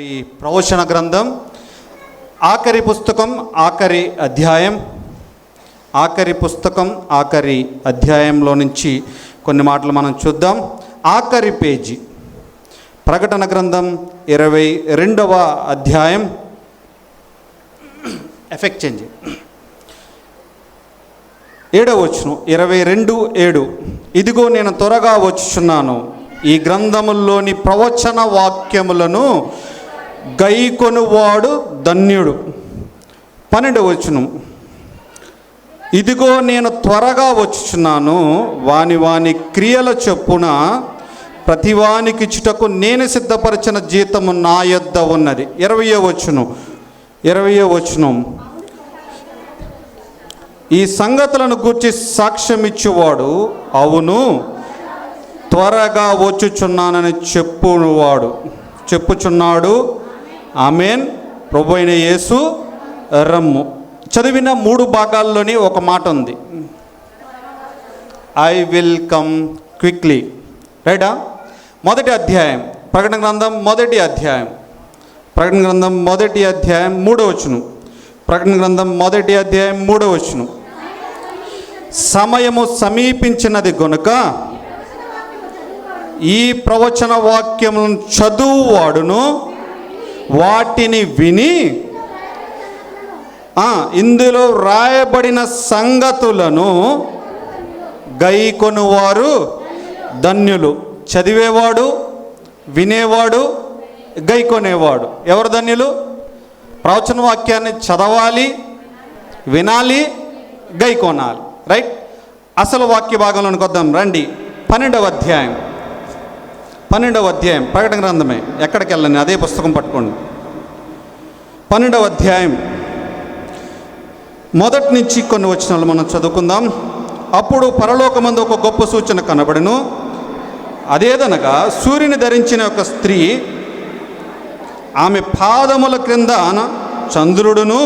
మరి ప్రవచన గ్రంథం ఆఖరి పుస్తకం ఆఖరి అధ్యాయంలో నుంచి కొన్ని మాటలు మనం చూద్దాం. ఆఖరి పేజీ ప్రకటన గ్రంథం 22వ అధ్యాయం. ఎఫెక్ట్ చేంజ్ 7వ వచనం 22:7. ఇదిగో నేను త్వరగా వచ్చుచున్నాను, ఈ గ్రంథముల్లోని ప్రవచన వాక్యములను గైకొనువాడు ధన్యుడు. 12వ వచనం, ఇదిగో నేను త్వరగా వచ్చుచున్నాను, వాని క్రియల చొప్పున ప్రతివానికి ఇచ్చుటకు నేను సిద్ధపరిచిన జీతము నా యొద్ద ఉన్నది. 20వ వచనం, ఈ సంగతులను గూర్చి సాక్ష్యం ఇచ్చువాడు అవును త్వరగా వచ్చుచున్నానని చెప్పుచున్నాడు. ఆమేన్. ప్రభు అయిన యేసు రమ్ము. చదివిన 3 భాగాల్లోని ఒక మాట ఉంది, ఐ విల్ కమ్ క్విక్లీ. రైటా? మొదటి అధ్యాయం ప్రకటన గ్రంథం మొదటి అధ్యాయం 3వ వచనం. ప్రకటన గ్రంథం మొదటి అధ్యాయం 3వ వచనం, సమయము సమీపించినది గనుక ఈ ప్రవచన వాక్యములను చదువువాడును వాటిని విని ఇందులో రాయబడిన సంగతులను గైకొనువారు ధన్యులు. చదివేవాడు, వినేవాడు, గైకొనేవాడు. ఎవరు ధన్యులు? ప్రవచన వాక్యాన్ని చదవాలి, వినాలి, గైకొనాలి. రైట్? అసలు వాక్య భాగంలోనికి వద్దాం రండి. 12వ అధ్యాయం ప్రకటన గ్రంథమే, ఎక్కడికి వెళ్ళండి, అదే పుస్తకం పట్టుకోండి. 12వ అధ్యాయం మొదటి నుంచి కొన్ని వచనాలు మనం చదువుకుందాం. అప్పుడు పరలోకమందు ఒక గొప్ప సూచన కనబడెను. అదేదనగా సూర్యుని ధరించిన ఒక స్త్రీ, ఆమె పాదముల క్రింద చంద్రుడును,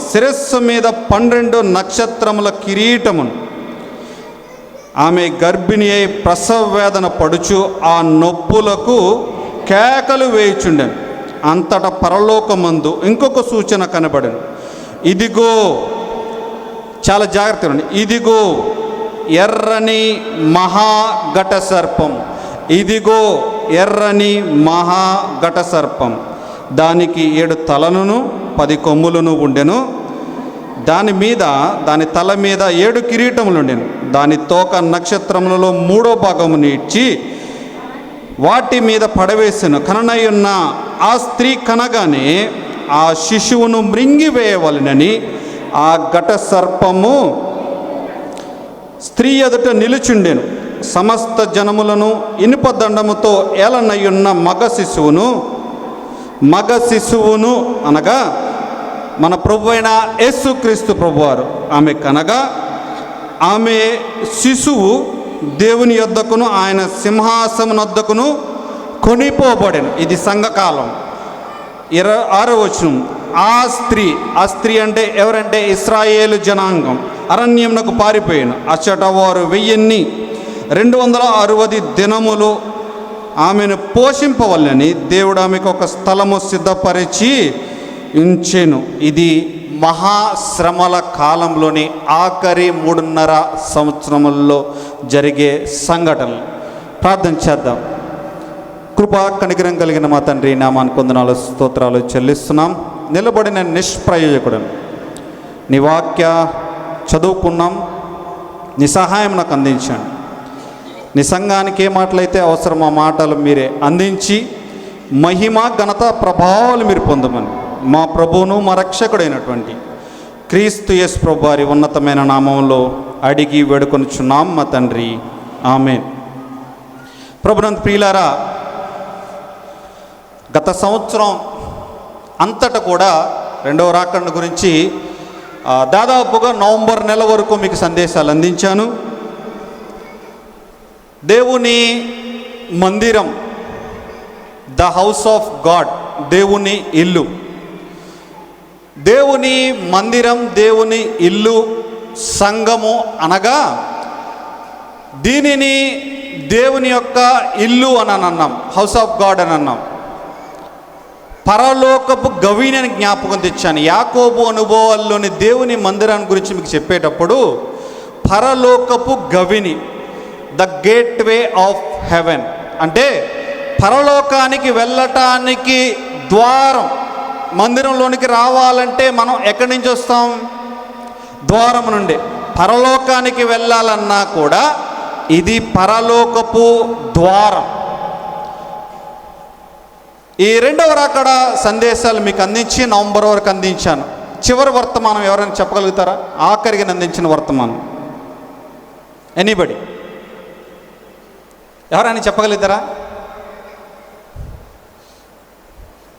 శిరస్సు మీద 12 నక్షత్రముల కిరీటమును. ఆమె గర్భిణి అయి ప్రసవ వేదన పడుచు ఆ నొప్పులకు కేకలు వేయుచుండెను. అంతటా పరలోకమందు ఇంకొక సూచన కనబడెను. ఇదిగో, చాలా జాగ్రత్తగా ఉండండి, ఇదిగో ఎర్రని మహాఘట సర్పం. ఇదిగో ఎర్రని మహాఘట సర్పం. దానికి 7 తలలను 10 కొమ్ములను ఉండెను. దాని తల మీద 7 కిరీటములు ఉండెను. దాని తోక నక్షత్రములలో 3వ భాగమును ఇచ్చి వాటి మీద పడవేసెను. కననయున్న ఆ స్త్రీ కనగానే ఆ శిశువును మృంగివేయవలెనని ఆ ఘట సర్పము స్త్రీ ఎదుట నిలుచుండెను. సమస్త జనములను ఇనుప దండముతో ఏలనయ్యున్న మగ శిశువును అనగా మన ప్రభు అయిన యేసుక్రీస్తు ప్రభువారు ఆమె కనగా, ఆమె శిశువు దేవుని యొద్దకును ఆయన సింహాసనం వద్దకును కొనిపోబడెను. ఇది సంఘకాలం. 26వ వచనం, ఆ స్త్రీ అంటే ఎవరంటే ఇశ్రాయేలు జనాంగం అరణ్యమునకు పారిపోయాను. అచ్చట వారు 1260 దినములు ఆమెను పోషింపవల్లని దేవుడు ఆమెకు ఒక స్థలము సిద్ధపరిచి ఉంచెను. ఇది మహాశ్రమల కాలంలోని ఆఖరి 3.5 సంవత్సరముల్లో జరిగే సంఘటనలు. ప్రార్థన చేద్దాం. కృపా కనికరం కలిగిన మా తండ్రి, నామానికి వందనాలు స్తోత్రాలు చెల్లిస్తున్నాం. నిలబడిన నిష్ప్రయోజకుడు, నీ వాక్య చదువుకున్నాం, నీ సహాయం నాకు అందించండి. నీ సంఘానికి ఏ మాటలైతే అవసరం ఆ మాటలు మీరే అందించి మహిమ ఘనత ప్రభావాలు మీరు పొందమని మా ప్రభువును మా రక్షకుడైనటువంటి క్రీస్తు యేసు ప్రభు వారి ఉన్నతమైన నామంలో అడిగి వేడుకొనుచున్నాం మా తండ్రి, ఆమేన్. ప్రభునందు ప్రియులారా, గత సంవత్సరం అంతటా కూడా 2వ రాకడ గురించి దాదాపుగా నవంబర్ నెల వరకు మీకు సందేశాలు అందించాను. దేవుని మందిరం, ద హౌస్ ఆఫ్ గాడ్, దేవుని ఇల్లు, దేవుని మందిరం, దేవుని ఇల్లు, సంఘము అనగా దీనిని దేవుని యొక్క ఇల్లు అని అన్నాం, హౌస్ ఆఫ్ గాడ్ అని అన్నాం. పరలోకపు గవిని అని జ్ఞాపకం తెచ్చాను. యాకోబు అనుభవాల్లోని దేవుని మందిరాన్ని గురించి మీకు చెప్పేటప్పుడు పరలోకపు గవిని, ద గేట్వే ఆఫ్ హెవెన్ అంటే పరలోకానికి వెళ్ళటానికి ద్వారం. మందిరంలోనికి రావాలంటే మనం ఎక్కడి నుంచి వస్తాం? ద్వారం నుండి. పరలోకానికి వెళ్ళాలన్నా కూడా ఇది పరలోకపు ద్వారం. ఈ రెండవ రాకడ సందేశాలు మీకు అందించి నవంబర్ వరకు అందించాను. చివరి వర్తమానం ఎవరైనా చెప్పగలుగుతారా? ఆఖరికి అందించిన వర్తమానం ఎనీబడి ఎవరైనా చెప్పగలుగుతారా?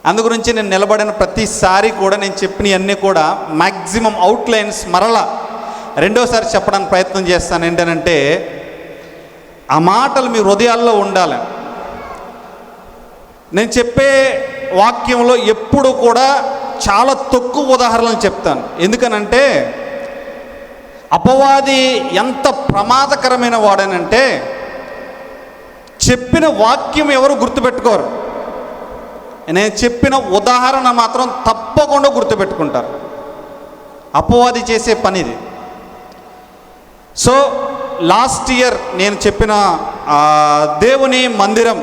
అందు గురించి నేను నిలబడిన ప్రతిసారి కూడా నేను చెప్పినవన్నీ కూడా మ్యాక్సిమం అవుట్లైన్స్ మరలా రెండోసారి చెప్పడానికి ప్రయత్నం చేస్తాను. ఏంటంటే ఆ మాటలు మీ హృదయాల్లో ఉండాలి. నేను చెప్పే వాక్యంలో ఎప్పుడు కూడా చాలా తక్కువ ఉదాహరణలు చెప్తాను. ఎందుకనంటే అపవాది ఎంత ప్రమాదకరమైన వాడనంటే చెప్పిన వాక్యం ఎవరు గుర్తుపెట్టుకోరు, నేను చెప్పిన ఉదాహరణ మాత్రం తప్పకుండా గుర్తుపెట్టుకుంటారు. అపవాది చేసే పని ఇది. సో లాస్ట్ ఇయర్ నేను చెప్పిన దేవుని మందిరం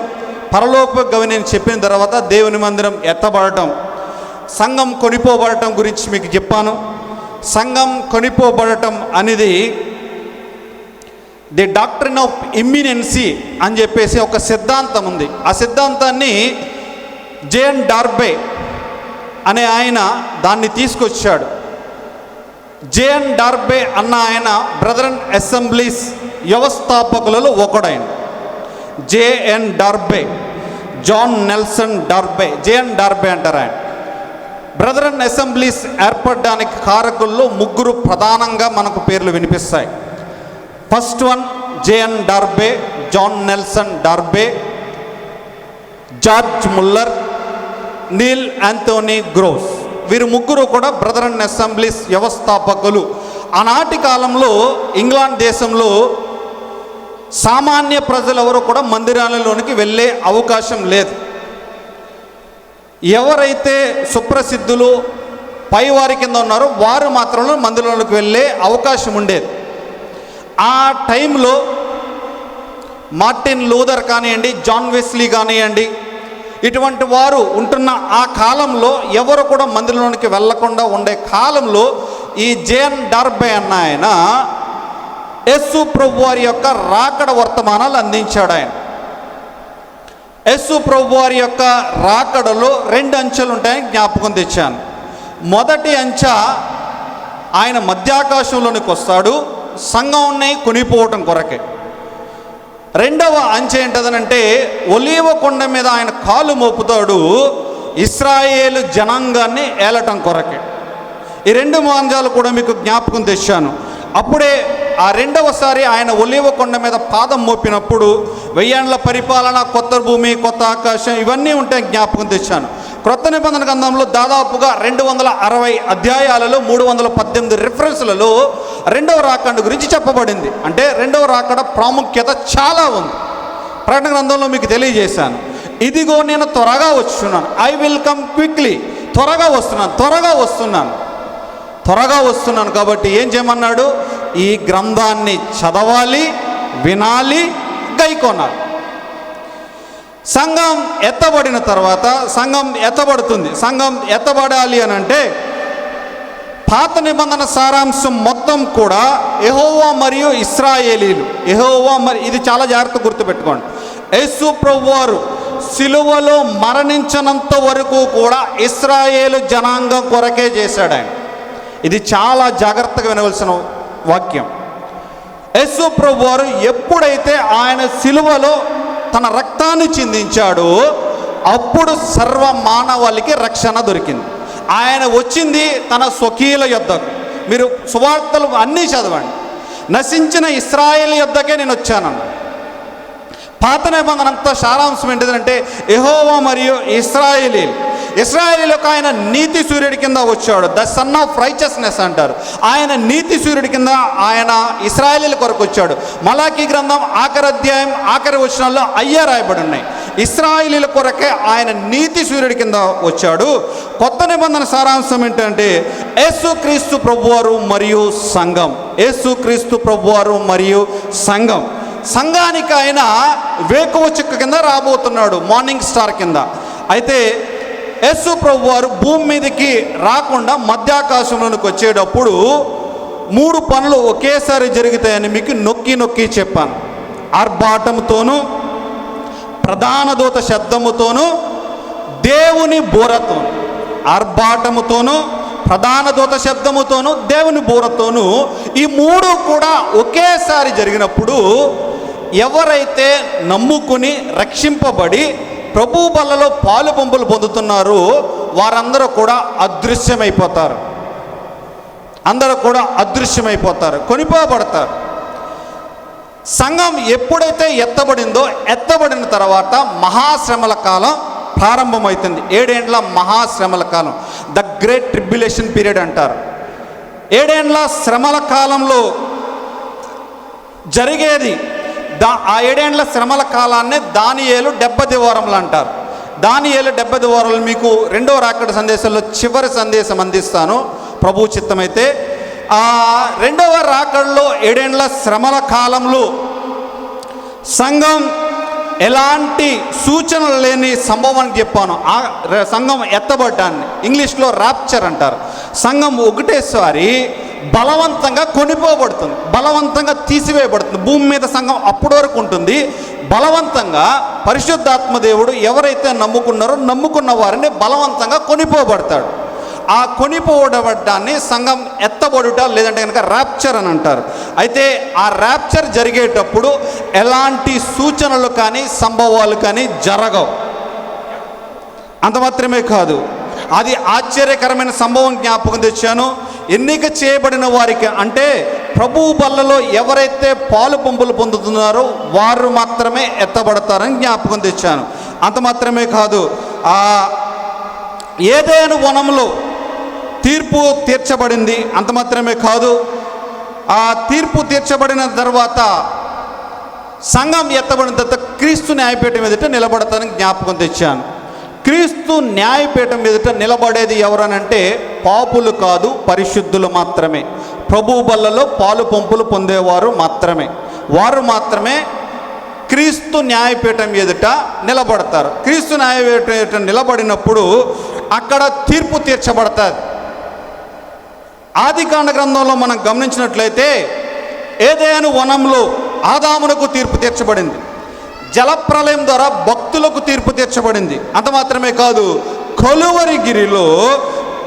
పరలోక గవి నేను చెప్పిన తర్వాత దేవుని మందిరం ఎత్తబడటం, సంఘం కొనిపోబడటం గురించి మీకు చెప్పాను. సంఘం కొనిపోబడటం అనేది ది డాక్ట్రిన్ ఆఫ్ ఇమ్మినెన్సీ అని చెప్పేసి ఒక సిద్ధాంతం ఉంది. ఆ సిద్ధాంతాన్ని జేఎన్ డార్బే అనే ఆయన దాన్ని తీసుకొచ్చాడు. జేఎన్ డార్బే అన్న ఆయన బ్రదరన్ అసెంబ్లీస్ వ్యవస్థాపకులలో ఒకడైన JN Darby, John Nelson Darby, JN Darby అంటారు ఆయన. బ్రదరన్ అసెంబ్లీస్ ఏర్పడడానికి కారకుల్లో ముగ్గురు ప్రధానంగా మనకు పేర్లు వినిపిస్తాయి. First one JN Darby, John Nelson Darby, George Muller, Neil Anthony Groves. వీరు ముగ్గురు కూడా బ్రదరన్ అసెంబ్లీస్ వ్యవస్థాపకులు. ఆనాటి కాలంలో ఇంగ్లాండ్ దేశంలో సామాన్య ప్రజలెవరూ కూడా మందిరాలలోనికి వెళ్ళే అవకాశం లేదు. ఎవరైతే సుప్రసిద్ధులు పైవారి కింద ఉన్నారో వారు మాత్రమే మందిరంలోకి వెళ్ళే అవకాశం ఉండేది. ఆ టైంలో మార్టిన్ లూథర్ కానివ్వండి, జాన్ వెస్లీ కానివ్వండి, ఇటువంటి వారు ఉంటున్న ఆ కాలంలో ఎవరు కూడా మందిరంలోనికి వెళ్లకుండా ఉండే కాలంలో ఈ జేఎన్ డార్బే అన్న ఆయన యేసు ప్రభు వారి యొక్క రాకడ వర్తమానాలు అందించాడు. ఆయన యేసు ప్రభు వారి యొక్క రాకడలో 2 అంచెలు ఉంటాయని జ్ఞాపకం తెచ్చాను. మొదటి అంచె ఆయన మధ్యాకాశంలోనికి వస్తాడు, సంఘంని కొనిపోవటం కొరకే. రెండవ అంచె ఏంటదనంటే ఒలీవ కొండ మీద ఆయన కాలు మోపుతాడు, ఇశ్రాయేలు జనాంగాన్ని ఏలటం కొరకే. ఈ 2 మాంజాలు కూడా మీకు జ్ఞాపకం తెచ్చాను. అప్పుడే ఆ రెండవసారి ఆయన ఒలీవ కొండ మీద పాదం మోపినప్పుడు 1000 ఏళ్ల పరిపాలన, కొత్త భూమి, కొత్త ఆకాశం ఇవన్నీ ఉంటాయి జ్ఞాపకం తెచ్చాను. క్రొత్త నిబంధన గ్రంథంలో దాదాపుగా 260 అధ్యాయాలలో 318 రిఫరెన్స్లలో రెండవ రాకడ గురించి చెప్పబడింది. అంటే రెండవ రాకడ ప్రాముఖ్యత చాలా ఉంది. ప్రకటన గ్రంథంలో మీకు తెలియజేశాను, ఇదిగో నేను త్వరగా వచ్చున్నాను, ఐ విల్ కమ్ క్విక్లీ. త్వరగా వస్తున్నాను కాబట్టి ఏం చేయమన్నాడు? ఈ గ్రంథాన్ని చదవాలి, వినాలి, గైకొనాలి. సంఘం ఎత్తబడిన తర్వాత సంఘం ఎత్తబడుతుంది. సంఘం ఎత్తబడాలి అని అంటే పాత నిబంధన సారాంశం మొత్తం కూడా యెహోవా మరియు ఇశ్రాయేలీలు. ఇది చాలా జాగ్రత్త గుర్తుపెట్టుకోండి. యేసు ప్రభువారు సిలువలో మరణించినంత వరకు కూడా ఇశ్రాయేలు జనాంగం కొరకే చేశాడు ఆయన. ఇది చాలా జాగ్రత్తగా వినవలసిన వాక్యం. యేసు ప్రభువారు ఎప్పుడైతే ఆయన సిలువలో తన రక్తాన్ని చిందించాడో అప్పుడు సర్వ మానవాళికి రక్షణ దొరికింది. ఆయన వచ్చింది తన స్వకీయుల యొద్దకు. మీరు సువార్తలు అన్నీ చదవండి. నశించిన ఇశ్రాయేల్ యొద్దకే నేను వచ్చానన్న. పాత నిబంధన అంతా సారాంశం ఏంటిదంటే యెహోవా మరియు ఇశ్రాయేలీలకు ఆయన నీతి సూర్యుడి కింద వచ్చాడు. ద సన్ ఆఫ్ రైచస్నెస్ అంటారు. ఆయన నీతి సూర్యుడి కింద ఆయన ఇశ్రాయేలీల కొరకు వచ్చాడు. మలాకీ గ్రంథం ఆఖరి అధ్యాయం ఆఖరి వచనాల్లో అయ్యే రాయబడి ఉన్నాయి. ఇశ్రాయేలీల కొరకే ఆయన నీతి సూర్యుడి కింద వచ్చాడు. కొత్త నిబంధన సారాంశం ఏంటంటే యేసుక్రీస్తు ప్రభువారు మరియు సంఘం. యేసుక్రీస్తు ప్రభువారు మరియు సంఘం. సంఘానికి ఆయన వేకువ చుక్క కింద రాబోతున్నాడు, మార్నింగ్ స్టార్ కింద. అయితే యేసు ప్రభువారు భూమి మీదకి రాకుండా మధ్యాకాశంలోనికి వచ్చేటప్పుడు 3 పనులు ఒకేసారి జరుగుతాయని మీకు నొక్కి చెప్పాను. ఆర్భాటంతోనూ, ప్రధాన దూత శబ్దముతోనూ, దేవుని బూరతోను. ఆర్భాటముతోనూ, ప్రధాన దూత శబ్దముతోనూ, దేవుని బూరతోనూ, ఈ 3 కూడా ఒకేసారి జరిగినప్పుడు ఎవరైతే నమ్ముకుని రక్షింపబడి ప్రభు బల్లలో పాలు పంపులు పొందుతున్నారో వారందరూ కూడా అదృశ్యమైపోతారు. అందరూ కూడా అదృశ్యమైపోతారు, కొనిపోబడతారు. సంఘం ఎప్పుడైతే ఎత్తబడిందో, ఎత్తబడిన తర్వాత మహాశ్రమల కాలం ప్రారంభమవుతుంది. 7 ఏండ్ల మహాశ్రమల కాలం, ద గ్రేట్ ట్రిబ్యులేషన్ పీరియడ్ అంటారు. 7 ఏండ్ల శ్రమల కాలంలో జరిగేది ఆ 7 ఏండ్ల శ్రమల కాలాన్ని దానియేలు 70 దివారములు అంటారు. దానియేలు 70 దివారాలు మీకు 2వ రాకడ సందేశంలో చివరి సందేశం అందిస్తాను ప్రభు చిత్తమైతే. ఆ 2వ రాకడలో 7 ఏండ్ల శ్రమల కాలంలో సంఘం ఎలాంటి సూచనలు లేని సంభవాన్ని చెప్పాను. ఆ సంఘం ఎత్తబడ్డాన్ని ఇంగ్లీష్లో ర్యాప్చర్ అంటారు. సంఘం ఒకటేసారి బలవంతంగా కొనిపోబడుతుంది, బలవంతంగా తీసివేయబడుతుంది. భూమి మీద సంఘం అప్పటి వరకు ఉంటుంది. బలవంతంగా పరిశుద్ధాత్మ దేవుడు ఎవరైతే నమ్ముకున్న వారిని బలవంతంగా కొనిపోబడతాడు. ఆ కొనిపోబడ్డాన్ని సంఘం ఎత్తబడుట లేదంటే కనుక ర్యాప్చర్ అని అంటారు. అయితే ఆ ర్యాప్చర్ జరిగేటప్పుడు ఎలాంటి సూచనలు కానీ సంభవాలు కానీ జరగవు. అంత మాత్రమే కాదు, అది ఆశ్చర్యకరమైన సంభవం జ్ఞాపకం తెచ్చాను. ఎన్నిక చేయబడిన వారికి, అంటే ప్రభువు బల్లలో ఎవరైతే పాలు పంపులు పొందుతున్నారో వారు మాత్రమే ఎత్తబడతారని జ్ఞాపకం తెచ్చాను. అంత మాత్రమే కాదు, ఆ ఏదైనా వనంలో తీర్పు తీర్చబడింది. అంత మాత్రమే కాదు, ఆ తీర్పు తీర్చబడిన తర్వాత సంఘం ఎత్తబడిన తర్వాత క్రీస్తు న్యాయపీఠం ఎదుట నిలబడతానని జ్ఞాపకం తెచ్చాను. క్రీస్తు న్యాయపీఠం ఎదుట నిలబడేది ఎవరనంటే పాపులు కాదు, పరిశుద్ధులు మాత్రమే. ప్రభు బల్లలో పాలు పంపులు పొందేవారు మాత్రమే, వారు మాత్రమే క్రీస్తు న్యాయపీఠం ఎదుట నిలబడతారు. క్రీస్తు న్యాయపీఠం ఎదుట నిలబడినప్పుడు అక్కడ తీర్పు తీర్చబడతాది. ఆదికాండ గ్రంథంలో మనం గమనించినట్లయితే ఏదైనా వనంలో ఆదామునకు తీర్పు తీర్చబడింది. జలప్రలయం ద్వారా భక్తులకు తీర్పు తీర్చబడింది. అంత మాత్రమే కాదు, కలువరిగిరిలో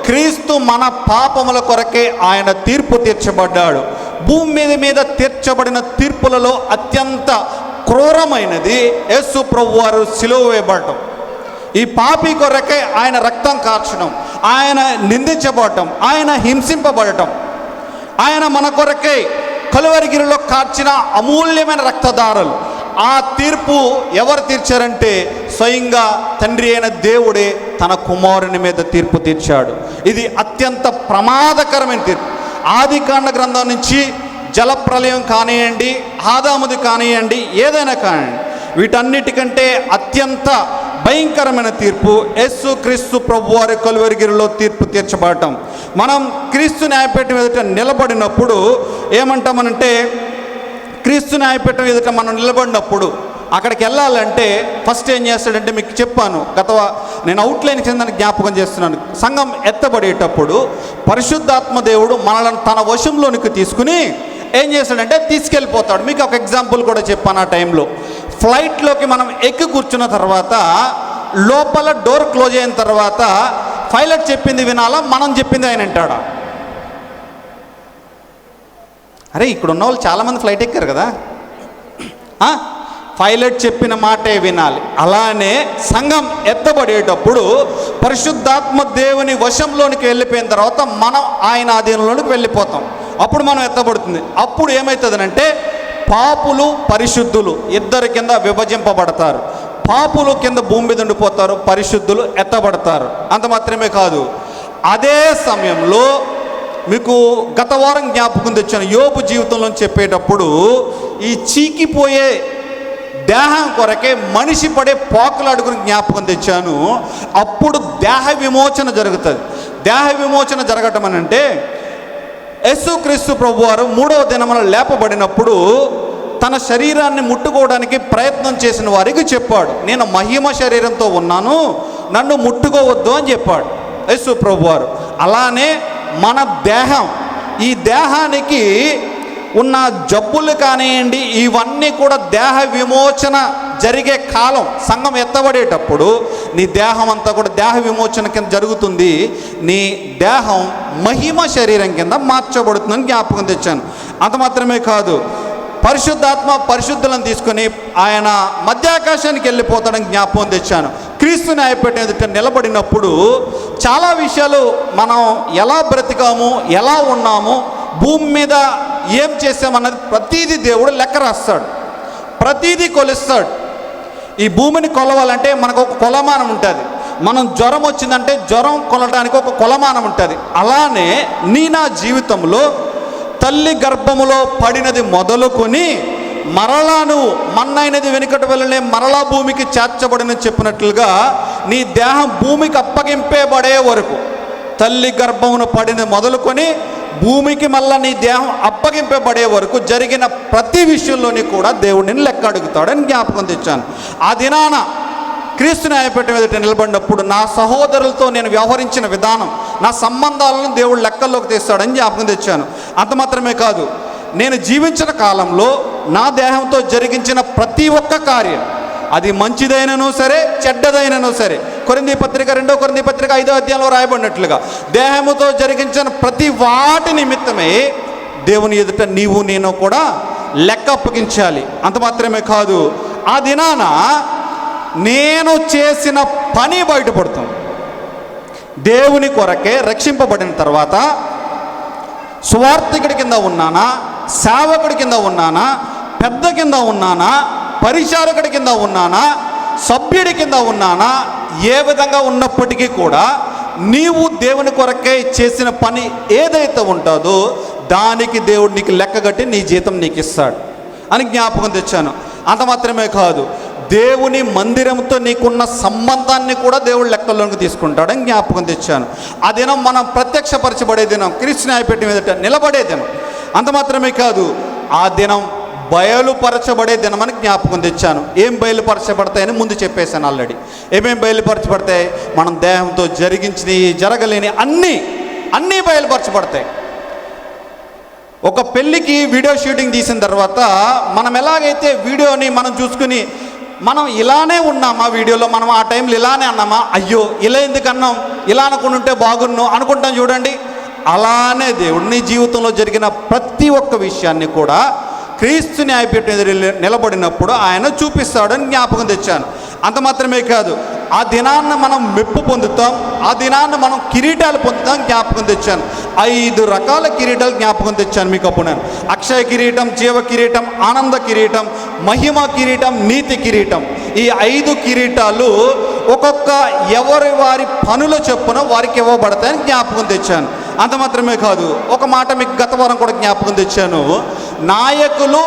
క్రీస్తు మన పాపముల కొరకే ఆయన తీర్పు తీర్చబడ్డాడు. భూమి మీద తీర్చబడిన తీర్పులలో అత్యంత క్రూరమైనది యేసు ప్రభువారు సిలువ వేయబడటం. ఈ పాపి కొరకే ఆయన రక్తం కార్చడం, ఆయన నిందించబడటం, ఆయన హింసింపబడటం, ఆయన మన కొరకే కలువరిగిరిలో కార్చిన అమూల్యమైన రక్తధారలు. ఆ తీర్పు ఎవరు తీర్చారంటే స్వయంగా తండ్రి అయిన దేవుడే తన కుమారుని మీద తీర్పు తీర్చాడు. ఇది అత్యంత ప్రమాదకరమైన తీర్పు. ఆదికాండ గ్రంథం నుంచి జలప్రలయం కానివ్వండి, ఆదాముది కానివ్వండి, ఏదైనా కానివ్వండి, వీటన్నిటికంటే అత్యంత భయంకరమైన తీర్పు యేసు క్రీస్తు ప్రభువారి కలువరిగిరిలో తీర్పు తీర్చబడటం. మనం క్రీస్తు న్యాయపీఠం ఎదుట నిలబడినప్పుడు ఏమంటామనంటే, క్రీస్తు న్యాయపీఠం ఎదుట మనం నిలబడినప్పుడు అక్కడికి వెళ్ళాలంటే ఫస్ట్ ఏం చేస్తాడంటే, మీకు చెప్పాను నేను అవుట్లైన్ కింద జ్ఞాపకం చేస్తున్నాను. సంఘం ఎత్తబడేటప్పుడు పరిశుద్ధాత్మ దేవుడు మనల్ని తన వశంలోనికి తీసుకుని ఏం చేస్తాడంటే తీసుకెళ్ళిపోతాడు. మీకు ఒక ఎగ్జాంపుల్ కూడా చెప్పాను. ఆ టైంలో ఫ్లైట్లోకి మనం ఎక్కి కూర్చున్న తర్వాత లోపల డోర్ క్లోజ్ అయిన తర్వాత పైలట్ చెప్పింది వినాలా, మనం చెప్పింది ఆయన వింటాడా? అరే, ఇక్కడ ఉన్న వాళ్ళు చాలామంది ఫ్లైట్ ఎక్కారు కదా, పైలట్ చెప్పిన మాటే వినాలి. అలానే సంఘం ఎత్తబడేటప్పుడు పరిశుద్ధాత్మ దేవుని వశంలోనికి వెళ్ళిపోయిన తర్వాత మనం ఆయన ఆధీనంలోనికి వెళ్ళిపోతాం. అప్పుడు మనం ఎత్తబడుతుంది. అప్పుడు ఏమవుతుందనంటే పాపులు పరిశుద్ధులు ఇద్దరి కింద విభజింపబడతారు. పాపులు కింద భూమి మీద ఉండిపోతారు, పరిశుద్ధులు ఎత్తబడతారు. అంత మాత్రమే కాదు, అదే సమయంలో మీకు గత వారం జ్ఞాపకం తెచ్చాను, యోబు జీవితంలో చెప్పేటప్పుడు ఈ చీకిపోయే దేహం కొరకే మనిషి పడే పోకలాడుకుని జ్ఞాపకం తెచ్చాను. అప్పుడు దేహ విమోచన జరుగుతుంది. దేహ విమోచన జరగటం అని అంటే యేసుక్రీస్తు ప్రభువారు 3వ దినమున లేపబడినప్పుడు తన శరీరాన్ని ముట్టుకోవడానికి ప్రయత్నం చేసిన వారికి చెప్పాడు, నేను మహిమ శరీరంతో ఉన్నాను, నన్ను ముట్టుకోవద్దు అని చెప్పాడు యేసు ప్రభువారు. అలానే మన దేహం, ఈ దేహానికి ఉన్న జబ్బులు కానివ్వండి, ఇవన్నీ కూడా దేహ విమోచన జరిగే కాలం, సంఘం ఎత్తబడేటప్పుడు నీ దేహం అంతా కూడా దేహ విమోచన కింద జరుగుతుంది. నీ దేహం మహిమ శరీరం కింద మార్చబడుతుందని జ్ఞాపకం తెచ్చాను. అంత మాత్రమే కాదు, పరిశుద్ధాత్మ పరిశుద్ధులను తీసుకొని ఆయన మధ్యాకాశానికి వెళ్ళిపోతాడని జ్ఞాపకం తెచ్చాను. క్రీస్తు న్యాయపీఠం ఎదుట నిలబడినప్పుడు చాలా విషయాలు, మనం ఎలా బ్రతికాము, ఎలా ఉన్నాము, భూమి మీద ఏం చేసామన్నది ప్రతీది దేవుడు లెక్క రాస్తాడు, ప్రతీది కొలుస్తాడు. ఈ భూమిని కొలవాలంటే మనకు ఒక కొలమానం ఉంటుంది. మనం జ్వరం వచ్చిందంటే జ్వరం కొలటానికి ఒక కొలమానం ఉంటుంది. అలానే నా జీవితంలో తల్లి గర్భములో పడినది మొదలుకొని మరలా నువ్వు మన్నైనది వెనుకటి వెళ్ళనే మరలా భూమికి చేర్చబడిన చెప్పినట్లుగా నీ దేహం భూమికి అప్పగింపబడే వరకు, తల్లి గర్భమును పడిన మొదలుకొని భూమికి మళ్ళా నీ దేహం అప్పగింపబడే వరకు జరిగిన ప్రతి విషయంలోని కూడా దేవుడిని లెక్క అడుగుతాడని జ్ఞాపకం తెచ్చాను. ఆ దినాన క్రీస్తు న్యాయపీఠం ఎదుట నిలబడినప్పుడు నా సహోదరులతో నేను వ్యవహరించిన విధానం, నా సంబంధాలను దేవుడు లెక్కల్లోకి తీస్తాడని జ్ఞాపకం తెచ్చాను. అంత మాత్రమే కాదు, నేను జీవించిన కాలంలో నా దేహంతో జరిగించిన ప్రతి ఒక్క కార్యం, అది మంచిదైనను సరే చెడ్డదైనను సరే, కొరింథీ పత్రిక 2వ కొరింథీ పత్రిక 5వ అధ్యాయంలో రాయబడినట్లుగా దేహముతో జరిగించిన ప్రతి వాటి నిమిత్తమే దేవుని ఎదుట నీవు నేను కూడా లెక్క అప్పగించాలి. అంత మాత్రమే కాదు, ఆ దినాన నేను చేసిన పని బయటపడుతుంది. దేవుని కొరకే రక్షింపబడిన తర్వాత సువార్థికుడి కింద ఉన్నానా, సేవకుడి కింద ఉన్నానా, పెద్ద కింద ఉన్నానా, పరిచారకుడి కింద ఉన్నానా, సభ్యుడి కింద ఉన్నానా, ఏ విధంగా ఉన్నప్పటికీ కూడా నీవు దేవుని కొరకే చేసిన పని ఏదైతే ఉంటుందో దానికి దేవుడు నీకు లెక్కగట్టి నీ జీతం నీకు ఇస్తాడు అని జ్ఞాపకం తెచ్చాను. అంత మాత్రమే కాదు, దేవుని మందిరంతో నీకున్న సంబంధాన్ని కూడా దేవుడు లెక్కల్లోకి తీసుకుంటాడని జ్ఞాపకం తెచ్చాను. ఆ దినం మనం ప్రత్యక్షపరచబడే దినం, క్రీస్తు న్యాయపీఠం ఎదుట నిలబడే దినం. అంత మాత్రమే కాదు, ఆ దినం బయలుపరచబడే దినం అని జ్ఞాపకం తెచ్చాను. ఏం బయలుపరచబడతాయని ముందు చెప్పేశాను ఆల్రెడీ. ఏమేం బయలుపరచబడతాయి? మనం దేహంతో జరిగించినవి, జరగలేని అన్నీ బయలుపరచబడతాయి. ఒక పెళ్ళికి వీడియో షూటింగ్ తీసిన తర్వాత మనం ఎలాగైతే వీడియోని మనం చూసుకుని మనం ఇలానే ఉన్నామా, వీడియోలో మనం ఆ టైంలో ఇలానే అన్నామా, అయ్యో ఇలా ఎందుకన్నాం, ఇలా అనుకుంటుంటే బాగున్ను అనుకుంటాం చూడండి. అలానే దేవుడు నీ జీవితంలో జరిగిన ప్రతి ఒక్క విషయాన్ని కూడా క్రీస్తు న్యాయపీఠం ఎదురు నిలబడినప్పుడు ఆయన చూపిస్తాడని జ్ఞాపకం తెచ్చాను. అంత మాత్రమే కాదు, ఆ దినాన్ని మనం మెప్పు పొందుతాం, ఆ దినాన్ని మనం కిరీటాలు పొందుతాం జ్ఞాపకం తెచ్చాను. 5 రకాల కిరీటాలు జ్ఞాపకం తెచ్చాను మీకు అప్పుడు నేను. అక్షయ కిరీటం, జీవ కిరీటం, ఆనంద కిరీటం, మహిమ కిరీటం, నీతి కిరీటం. ఈ 5 కిరీటాలు ఒక్కొక్క ఎవరి వారి పనుల చొప్పున వారికి ఇవ్వబడతాయని జ్ఞాపకం తెచ్చాను. అంత మాత్రమే కాదు, ఒక మాట మీకు గత వారం కూడా జ్ఞాపకం తెచ్చాను. నాయకులు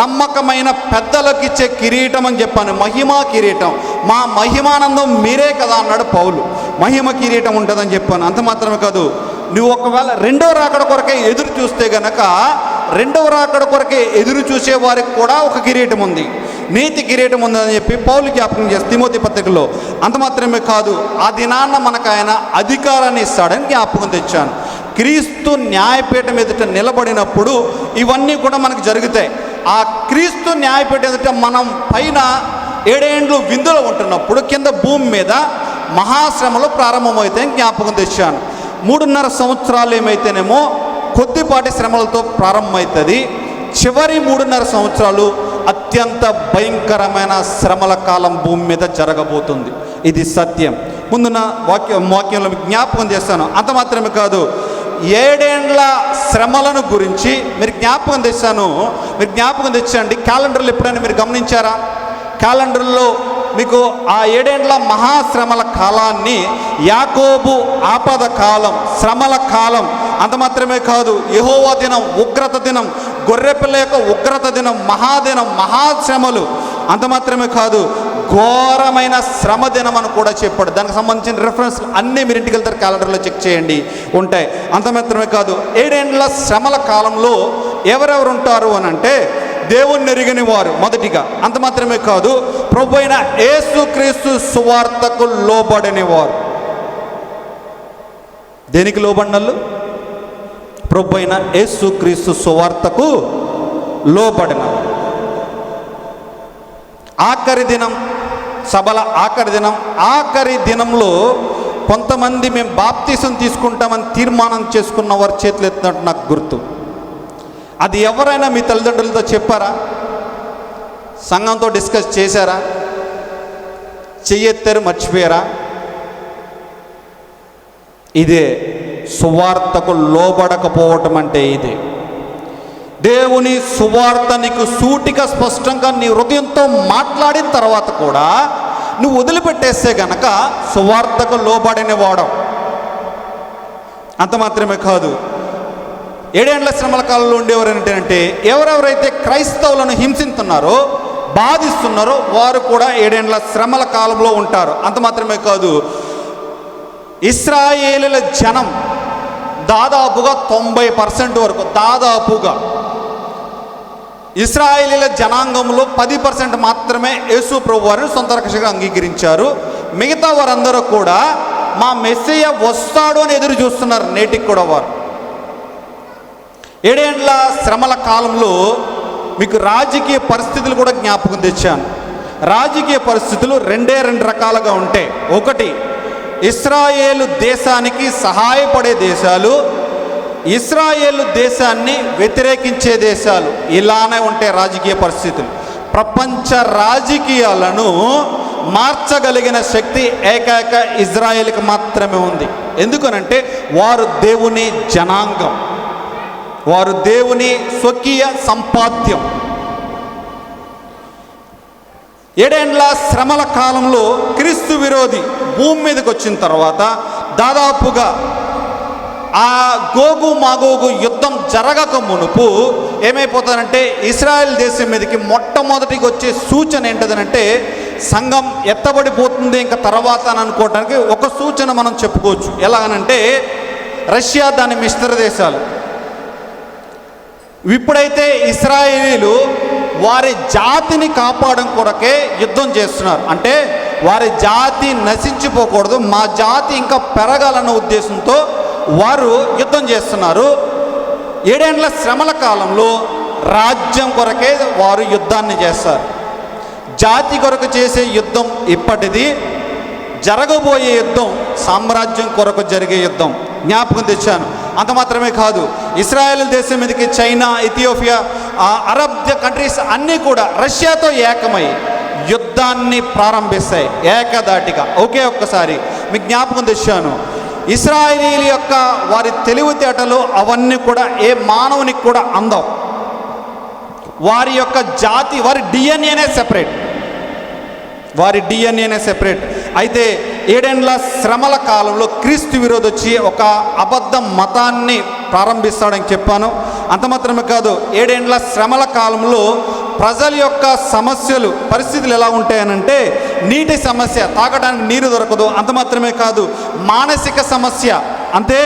నమ్మకమైన పెద్దలకు ఇచ్చే కిరీటం అని చెప్పాను, మహిమా కిరీటం. మా మహిమానందం మీరే కదా అన్నాడు పౌలు. మహిమ కిరీటం ఉంటుందని చెప్పాను. అంత మాత్రమే కాదు, నువ్వు ఒకవేళ 2వ రాకడ కొరకే ఎదురు చూస్తే గనక 2వ రాకడ కొరకే ఎదురు చూసే వారికి కూడా ఒక కిరీటం ఉంది, నీతి కిరీటం ఉందని చెప్పి పౌలు జ్ఞాపకం చేసి తిమోతి పత్రికలో. అంత మాత్రమే కాదు, ఆ దినాన్న మనకు ఆయన అధికారాన్ని ఇస్తాడని జ్ఞాపకం తెచ్చాను. క్రీస్తు న్యాయపీఠం ఎదుట నిలబడినప్పుడు ఇవన్నీ కూడా మనకు జరుగుతాయి. ఆ క్రీస్తు న్యాయపీఠం ఎదుట మనం పైన 7 ఏండ్లు విందులో ఉంటున్నప్పుడు కింద భూమి మీద మహాశ్రమలు ప్రారంభమవుతాయని జ్ఞాపకం తెచ్చాను. 3.5 సంవత్సరాలు ఏమైతేనేమో కొద్దిపాటి శ్రమలతో ప్రారంభమవుతుంది. చివరి 3.5 సంవత్సరాలు అత్యంత భయంకరమైన శ్రమల కాలం భూమి మీద జరగబోతుంది. ఇది సత్యం. ముందున్న వాక్యంలో జ్ఞాపకం చేస్తాను. అంత మాత్రమే కాదు, 7 ఏండ్ల శ్రమలను గురించి మీరు జ్ఞాపకం తెచ్చాను. మీరు జ్ఞాపకం తెచ్చండి. క్యాలెండర్లు ఎప్పుడైనా మీరు గమనించారా? క్యాలెండర్లో మీకు ఆ 7 ఏండ్ల మహాశ్రమల కాలాన్ని యాకోబు ఆపద కాలం, శ్రమల కాలం, అంత మాత్రమే కాదు యెహోవా దినం, ఉగ్రత దినం, గొర్రెపిల్ల యొక్క ఉగ్రత దినం, మహాదినం, మహాశ్రమలు, అంత మాత్రమే కాదు ఘోరమైన శ్రమ దినం అని కూడా చెప్పాడు. దానికి సంబంధించిన రెఫరెన్స్ అన్నీ మీరు ఇంటికి వెళ్తారు, క్యాలెండర్లో చెక్ చేయండి, ఉంటాయి. అంత మాత్రమే కాదు 7 ఏండ్ల శ్రమల కాలంలో ఎవరెవరు ఉంటారు అని అంటే దేవుణ్ణి ఎరిగిన వారు మొదటిగా, అంత మాత్రమే కాదు ప్రభు అయిన యేసుక్రీస్తు సువార్తకు లోబడిన వారు. దేనికి లోబడినళ్ళు? ప్రభు అయిన యేసుక్రీస్తు సువార్తకు లోబడిన. ఆఖరి దినం, సభల ఆఖరి దినంలో కొంతమంది మేము బాప్తీసం తీసుకుంటామని తీర్మానం చేసుకున్న వారు చేతులు ఎత్తినట్టు నాకు గుర్తు. అది ఎవరైనా మీ తల్లిదండ్రులతో చెప్పారా? సంఘంతో డిస్కస్ చేశారా? చెయ్యెత్తారు, మర్చిపోయారా? ఇదే సువార్తకు లోబడకపోవటం అంటే ఇదే. దేవుని సువార్త నీకు సూటిగా స్పష్టంగా నీ హృదయంతో మాట్లాడిన తర్వాత కూడా నువ్వు వదిలిపెట్టేస్తే గనక సువార్తకు లోబడిన వాడవు. అంత మాత్రమే కాదు 7 ఏండ్ల శ్రమల కాలంలో ఉండేవారు ఏంటంటే ఎవరెవరైతే క్రైస్తవులను హింసిస్తున్నారో, బాధిస్తున్నారో వారు కూడా 7 ఏండ్ల శ్రమల కాలంలో ఉంటారు. అంత మాత్రమే కాదు ఇశ్రాయేలుల జనం దాదాపుగా 90% వరకు, దాదాపుగా ఇశ్రాయేలీల జనాంగంలో 10% మాత్రమే యేసు ప్రభు వారిని సొంత రక్షకుడిగా అంగీకరించారు. మిగతా వారందరూ కూడా మా మెస్సయ్య వస్తాడు అని ఎదురు చూస్తున్నారు నేటికి కూడా వారు. 7 ఏండ్ల శ్రమల కాలంలో మీకు రాజకీయ పరిస్థితులు కూడా జ్ఞాపకం తెచ్చాను. రాజకీయ పరిస్థితులు రెండు రకాలుగా ఉంటాయి. ఒకటి, ఇశ్రాయేలు దేశానికి సహాయపడే దేశాలు, ఇశ్రాయేలు దేశాన్ని వ్యతిరేకించే దేశాలు, ఇలానే ఉంటాయి రాజకీయ పరిస్థితులు. ప్రపంచ రాజకీయాలను మార్చగలిగిన శక్తి ఏకైక ఇజ్రాయేల్కి మాత్రమే ఉంది. ఎందుకనంటే వారు దేవుని జనాంగం, వారు దేవుని స్వకీయ సంపాద్యం. 7 ఏండ్ల శ్రమల కాలంలో క్రీస్తు విరోధి భూమి మీదకి వచ్చిన తర్వాత దాదాపుగా ఆ గోగు మాగోగు యుద్ధం జరగక మునుపు ఏమైపోతారంటే ఇశ్రాయేల్ దేశం మీదకి మొట్టమొదటికి వచ్చే సూచన ఏంటదనంటే సంఘం ఎత్తబడిపోతుంది ఇంకా తర్వాత అని అనుకోవడానికి ఒక సూచన మనం చెప్పుకోవచ్చు. ఎలాగనంటే రష్యా, దాని మిత్ర దేశాలు ఇప్పుడైతే ఇశ్రాయేలీలు వారి జాతిని కాపాడడం కొరకే యుద్ధం చేస్తున్నారు. అంటే వారి జాతి నశించిపోకూడదు, మా జాతి ఇంకా పెరగాలన్న ఉద్దేశంతో వారు యుద్ధం చేస్తున్నారు. 7 ఏండ్ల శ్రమల కాలంలో రాజ్యం కొరకే వారు యుద్ధాన్ని చేస్తారు. జాతి కొరకు చేసే యుద్ధం ఇప్పటిది, జరగబోయే యుద్ధం సామ్రాజ్యం కొరకు జరిగే యుద్ధం. జ్ఞాపకం తెచ్చాను. అంత మాత్రమే కాదు ఇశ్రాయేల్ దేశం మీదకి చైనా, ఇథియోపియా, అరబ్ కంట్రీస్ అన్నీ కూడా రష్యాతో ఏకమై యుద్ధాన్ని ప్రారంభిస్తాయి ఏకదాటిగా ఒకే ఒక్కసారి. మీకు జ్ఞాపకం తెచ్చాను, ఇశ్రాయేలీల యొక్క వారి తెలివితేటలు అవన్నీ కూడా ఏ మానవునికి కూడా అందవు. వారి యొక్క జాతి, వారి డిఎన్ఏనే సెపరేట్, వారి డిఎన్ఏనే సెపరేట్. అయితే 7 ఏండ్ల శ్రమల కాలంలో క్రీస్తు విరోధి వచ్చి ఒక అబద్ధ మతాన్ని ప్రారంభిస్తాడని చెప్పాను. అంత మాత్రమే కాదు 7 ఏండ్ల శ్రమల కాలంలో ప్రజల యొక్క సమస్యలు, పరిస్థితులు ఎలా ఉంటాయనంటే నీటి సమస్య, తాగడానికి నీరు దొరకదు. అంత మాత్రమే కాదు మానసిక సమస్య, అంతే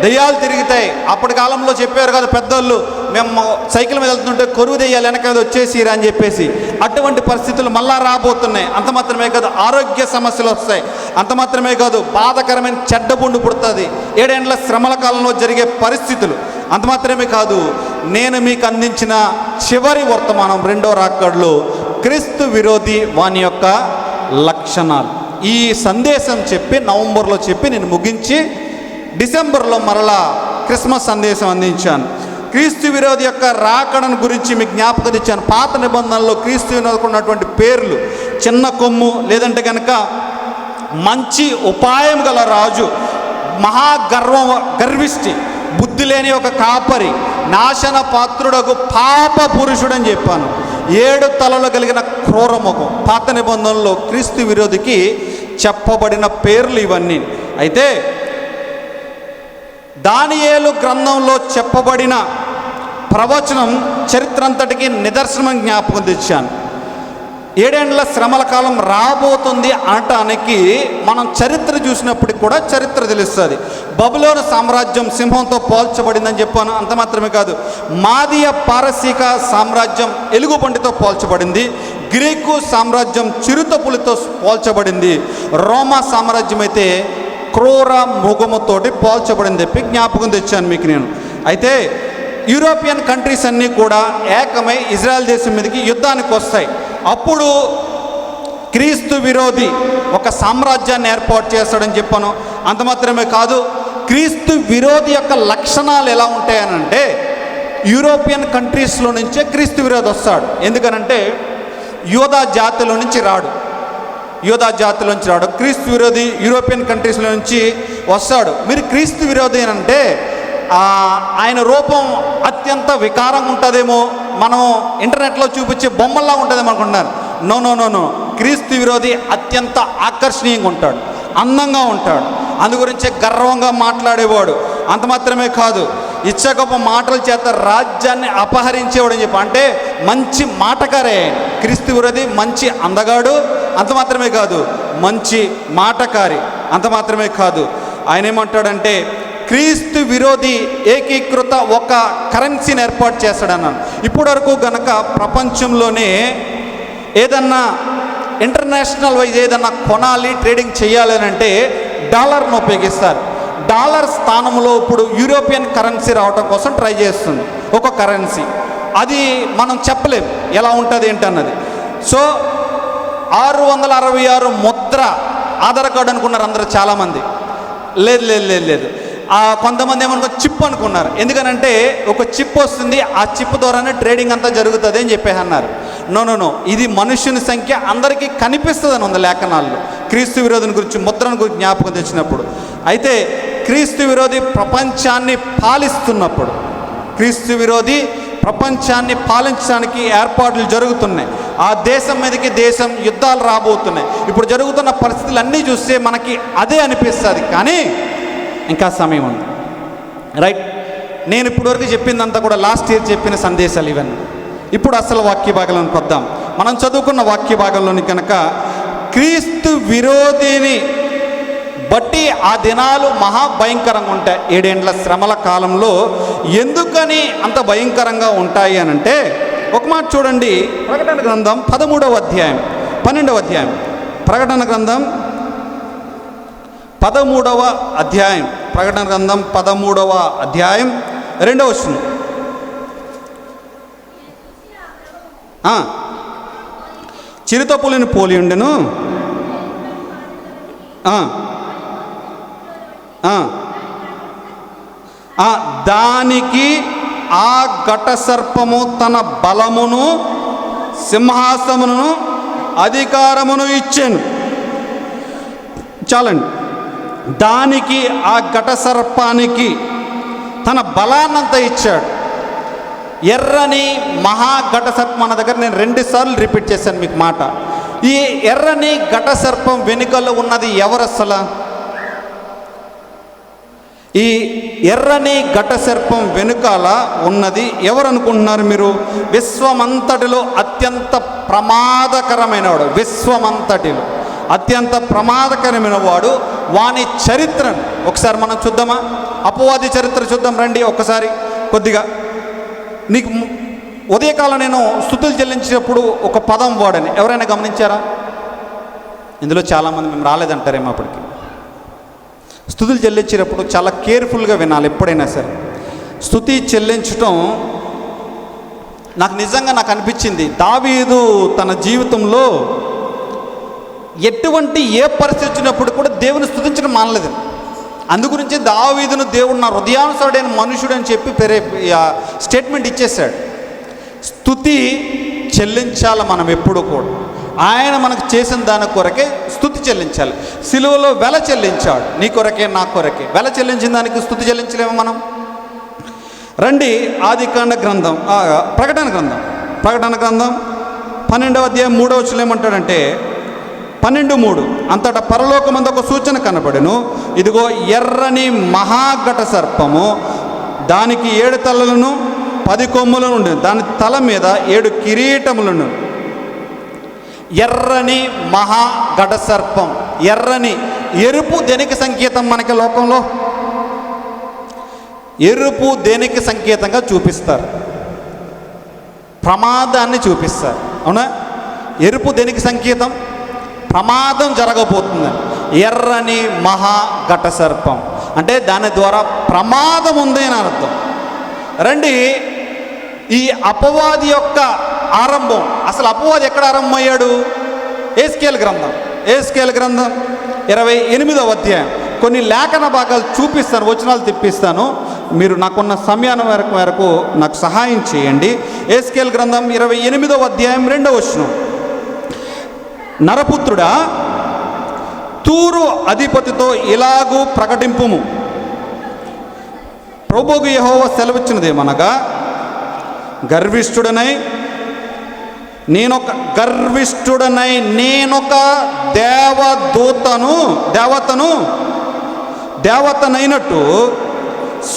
దెయ్యాలు తిరుగుతాయి. అప్పటి కాలంలో చెప్పారు కదా పెద్దోళ్ళు, మేము సైకిల్ మీద వెళ్తుంటే కొరువు దెయ్యాలు వెనక వచ్చేసిరా అని చెప్పేసి. అటువంటి పరిస్థితులు మళ్ళా రాబోతున్నాయి. అంత మాత్రమే కాదు ఆరోగ్య సమస్యలు వస్తాయి. అంత మాత్రమే కాదు బాధకరమైన చెడ్డబుండు పుడుతుంది 7 ఏండ్ల శ్రమల కాలంలో జరిగే పరిస్థితులు. అంత మాత్రమే కాదు నేను మీకు అందించిన చివరి వర్తమానం 2వ రాకడలో క్రీస్తు విరోధి వాని యొక్క లక్షణాలు. ఈ సందేశం చెప్పి నవంబర్లో చెప్పి నేను ముగించి డిసెంబర్లో మరలా క్రిస్మస్ సందేశం అందించాను. క్రీస్తు విరోధి యొక్క రాకడను గురించి మీకు జ్ఞాపకం ఇచ్చాను. పాత నిబంధనలో క్రీస్తు విరోధికి ఉన్నటువంటి పేర్లు చిన్న కొమ్ము, లేదంటే కనుక మంచి ఉపాయం గల రాజు, గర్విష్టి, బుద్ధి లేని ఒక కాపరి, నాశన పాత్రుడకు పాప పురుషుడని చెప్పాను. 7 తలలు కలిగిన క్రూరముఖం. పాత నిబంధనలో క్రీస్తు విరోధికి చెప్పబడిన పేర్లు ఇవన్నీ. అయితే దానియేలు గ్రంథంలో చెప్పబడిన ప్రవచనం చరిత్ర అంతటికి నిదర్శనం జ్ఞాపకం తెచ్చాను. 7 ఏండ్ల శ్రమల కాలం రాబోతుంది అనటానికి మనం చరిత్ర చూసినప్పటికి కూడా చరిత్ర తెలుస్తుంది. బబులోను సామ్రాజ్యం సింహంతో పోల్చబడిందని చెప్పాను. అంత మాత్రమే కాదు, మాదీయ పారసీక సామ్రాజ్యం ఎలుగుబంటితో పోల్చబడింది. గ్రీకు సామ్రాజ్యం చిరుతపులితో పోల్చబడింది. రోమా సామ్రాజ్యం అయితే క్రూర మృగముతోటి పోల్చబడింది చెప్పి జ్ఞాపకం తెచ్చాను మీకు నేను. అయితే యూరోపియన్ కంట్రీస్ అన్నీ కూడా ఏకమై ఇజ్రాయెల్ దేశం మీదకి యుద్ధానికి వస్తాయి. అప్పుడు క్రీస్తు విరోధి ఒక సామ్రాజ్యాన్ని ఏర్పాటు చేస్తాడని చెప్పాను. అంత మాత్రమే కాదు, క్రీస్తు విరోధి యొక్క లక్షణాలు ఎలా ఉంటాయనంటే యూరోపియన్ కంట్రీస్లో నుంచే క్రీస్తు విరోధి వస్తాడు. ఎందుకనంటే యూదా జాతిలో నుంచి రాడు. క్రీస్తు విరోధి యూరోపియన్ కంట్రీస్లో నుంచి వస్తాడు. మీరు క్రీస్తు విరోధి అంటే ఆయన రూపం అత్యంత వికారంగా ఉంటుందేమో, మనం ఇంటర్నెట్లో చూపించే బొమ్మల్లా ఉంటుందేమో అనుకుంటున్నారు. నో. క్రీస్తు విరోధి అత్యంత ఆకర్షణీయంగా ఉంటాడు, అందంగా ఉంటాడు. అందుగురించే గర్వంగా మాట్లాడేవాడు. అంత మాత్రమే కాదు, ఇచ్చగొప్ప మాటల చేత రాజ్యాన్ని అపహరించేవాడు అని చెప్పి, అంటే మంచి మాటకారే. క్రీస్తు విరోధి మంచి అందగాడు. అంత మాత్రమే కాదు, మంచి మాటకారి. అంత మాత్రమే కాదు, ఆయన ఏమంటాడంటే క్రీస్తు విరోధి ఏకీకృత ఒక కరెన్సీని ఏర్పాటు చేస్తాడన్నాను. ఇప్పటి వరకు గనక ప్రపంచంలోనే ఏదన్నా ఇంటర్నేషనల్ వైజ్ ఏదన్నా కొనాలి, ట్రేడింగ్ చేయాలి అని అంటే డాలర్ను ఉపయోగిస్తారు. డాలర్ స్థానంలో ఇప్పుడు యూరోపియన్ కరెన్సీ రావడం కోసం ట్రై చేస్తుంది ఒక కరెన్సీ. అది మనం చెప్పలేం ఎలా ఉంటుంది ఏంటన్నది. సో 666 ముద్ర ఆధార్ కార్డు అనుకున్నారు అందరూ చాలామంది. లేదు. కొంతమంది ఏమనుకో చిప్ అనుకున్నారు. ఎందుకనంటే ఒక చిప్ వస్తుంది, ఆ చిప్ ద్వారానే ట్రేడింగ్ అంతా జరుగుతుంది అని చెప్పేసి అన్నారు. నో, ఇది మనుష్యుని సంఖ్య అందరికీ కనిపిస్తుందని ఉంది లేఖనాల్లో. క్రీస్తు విరోధిని గురించి ముద్రను గురించి జ్ఞాపకం తెచ్చినప్పుడు, అయితే క్రీస్తు విరోధి ప్రపంచాన్ని పాలిస్తున్నప్పుడు, క్రీస్తు విరోధి ప్రపంచాన్ని పాలించడానికి ఏర్పాట్లు జరుగుతున్నాయి. ఆ దేశం మీదకి దేశం యుద్ధాలు రాబోతున్నాయి. ఇప్పుడు జరుగుతున్న పరిస్థితులు అన్నీ చూస్తే మనకి అదే అనిపిస్తుంది. కానీ ఇంకా సమయం ఉంది, రైట్? నేను ఇప్పటివరకు చెప్పిందంతా కూడా లాస్ట్ ఇయర్ చెప్పిన సందేశాలు ఇవన్నీ. ఇప్పుడు అసలు వాక్య భాగంలోనికి వద్దాం. మనం చదువుకున్న వాక్య భాగంలోని కనుక క్రీస్తు విరోధిని బట్టి ఆ దినాలు మహాభయంకరంగా ఉంటాయి. 7 ఏండ్ల శ్రమల కాలంలో ఎందుకని అంత భయంకరంగా ఉంటాయి అని అంటే, ఒక మాట చూడండి. ప్రకటన గ్రంథం 13వ అధ్యాయం 12వ అధ్యాయం. ప్రకటన గ్రంథం 13వ అధ్యాయం. ప్రకటన గ్రంథం 13వ అధ్యాయం 2వ వచనం. చిరుతపులిని పోలి ఉండెను, దానికి ఆ ఘట సర్పము తన బలమును సింహాసమును అధికారమును ఇచ్చెను. చాలండి. దానికి ఆ ఘట సర్పానికి తన బలాన్నంతా ఇచ్చాడు. ఎర్రని మహాఘట సర్పం అన్న దగ్గర నేను 2 సార్లు రిపీట్ చేశాను మీకు మాట. ఈ ఎర్రని ఘట సర్పం వెనుకలో ఉన్నది ఎవరు అసలు? ఈ ఎర్రని ఘట సర్పం వెనుకాల ఉన్నది ఎవరు అనుకుంటున్నారు మీరు? విశ్వమంతటిలో అత్యంత ప్రమాదకరమైన వాడు. విశ్వమంతటిలో అత్యంత ప్రమాదకరమైన వాడు. వాని చరిత్రను ఒకసారి మనం చూద్దామా? అపవాది చరిత్ర చూద్దాం రండి ఒక్కసారి. కొద్దిగా నీకు ఉదయకాలం నేను స్తుతులు చెల్లించినప్పుడు ఒక పదం వాడని ఎవరైనా గమనించారా? ఇందులో చాలామంది మేము రాలేదంటారేమో. అప్పటికి స్తుతులు చెల్లించేటప్పుడు చాలా కేర్ఫుల్గా వినాలి. ఎప్పుడైనా సరే స్తుతి చెల్లించటం నాకు నిజంగా అనిపించింది, దావీదు తన జీవితంలో ఎటువంటి ఏ పరిస్థితి వచ్చినప్పుడు కూడా దేవుని స్తుతించడం మానలేదు. అందుగురించి దావీదును దేవుడు నా హృదయానుసారుడైన మనుషుడు అని చెప్పి స్టేట్మెంట్ ఇచ్చేశాడు. స్తుతి చెల్లించాలి మనం ఎప్పుడు కూడా. ఆయన మనకు చేసిన దాని కొరకే స్తుతి చెల్లించాలి. సిలువలో వెల చెల్లించాడు, నీ కొరకే నా కొరకే. వెల చెల్లించిన దానికి స్తుతి చెల్లించలేము మనం. రండి ఆదికాండ గ్రంథం, ప్రకటన గ్రంథం 12వ అధ్యాయం 3వ వచనం ఏమంటాడంటే 12:3 అంతటా పరలోకమందు ఒక సూచన కనబడెను, ఇదిగో ఎర్రని మహాఘట సర్పము, దానికి 7 తలలను 10 కొమ్ములను ఉండేది, దాని తల మీద 7 కిరీటములను. ఎర్రని మహాఘట సర్పం. ఎర్రని, ఎరుపు దేనికి సంకేతం? మనకి లోకంలో ఎరుపు దేనికి సంకేతంగా చూపిస్తారు? ప్రమాదాన్ని చూపిస్తారు, అవునా? ఎరుపు దేనికి సంకేతం? ప్రమాదం జరగబోతుందని. ఎర్రని మహాఘట సర్పం అంటే దాని ద్వారా ప్రమాదం ఉంది అని అర్థం. రండి, ఈ అపవాది యొక్క ఆరంభం, అసలు అపవాది ఎక్కడ ఆరంభమయ్యాడు? ఎహెజ్కేలు గ్రంథం 28వ అధ్యాయం. కొన్ని లేఖన భాగాలు చూపిస్తాను, వచనాలు తెప్పిస్తాను, మీరు నాకున్న సమయాన్ని వరకు నాకు సహాయం చేయండి. ఎహెజ్కేలు గ్రంథం 28వ అధ్యాయం 2వ వచనం. నరపుత్రుడా, తూరు అధిపతితో ఇలాగూ ప్రకటింపుము, ప్రభువుకు యెహోవా సెలవిచ్చినదేమనగా, గర్విష్ఠుడనై నేనొక దేవతనైనట్టు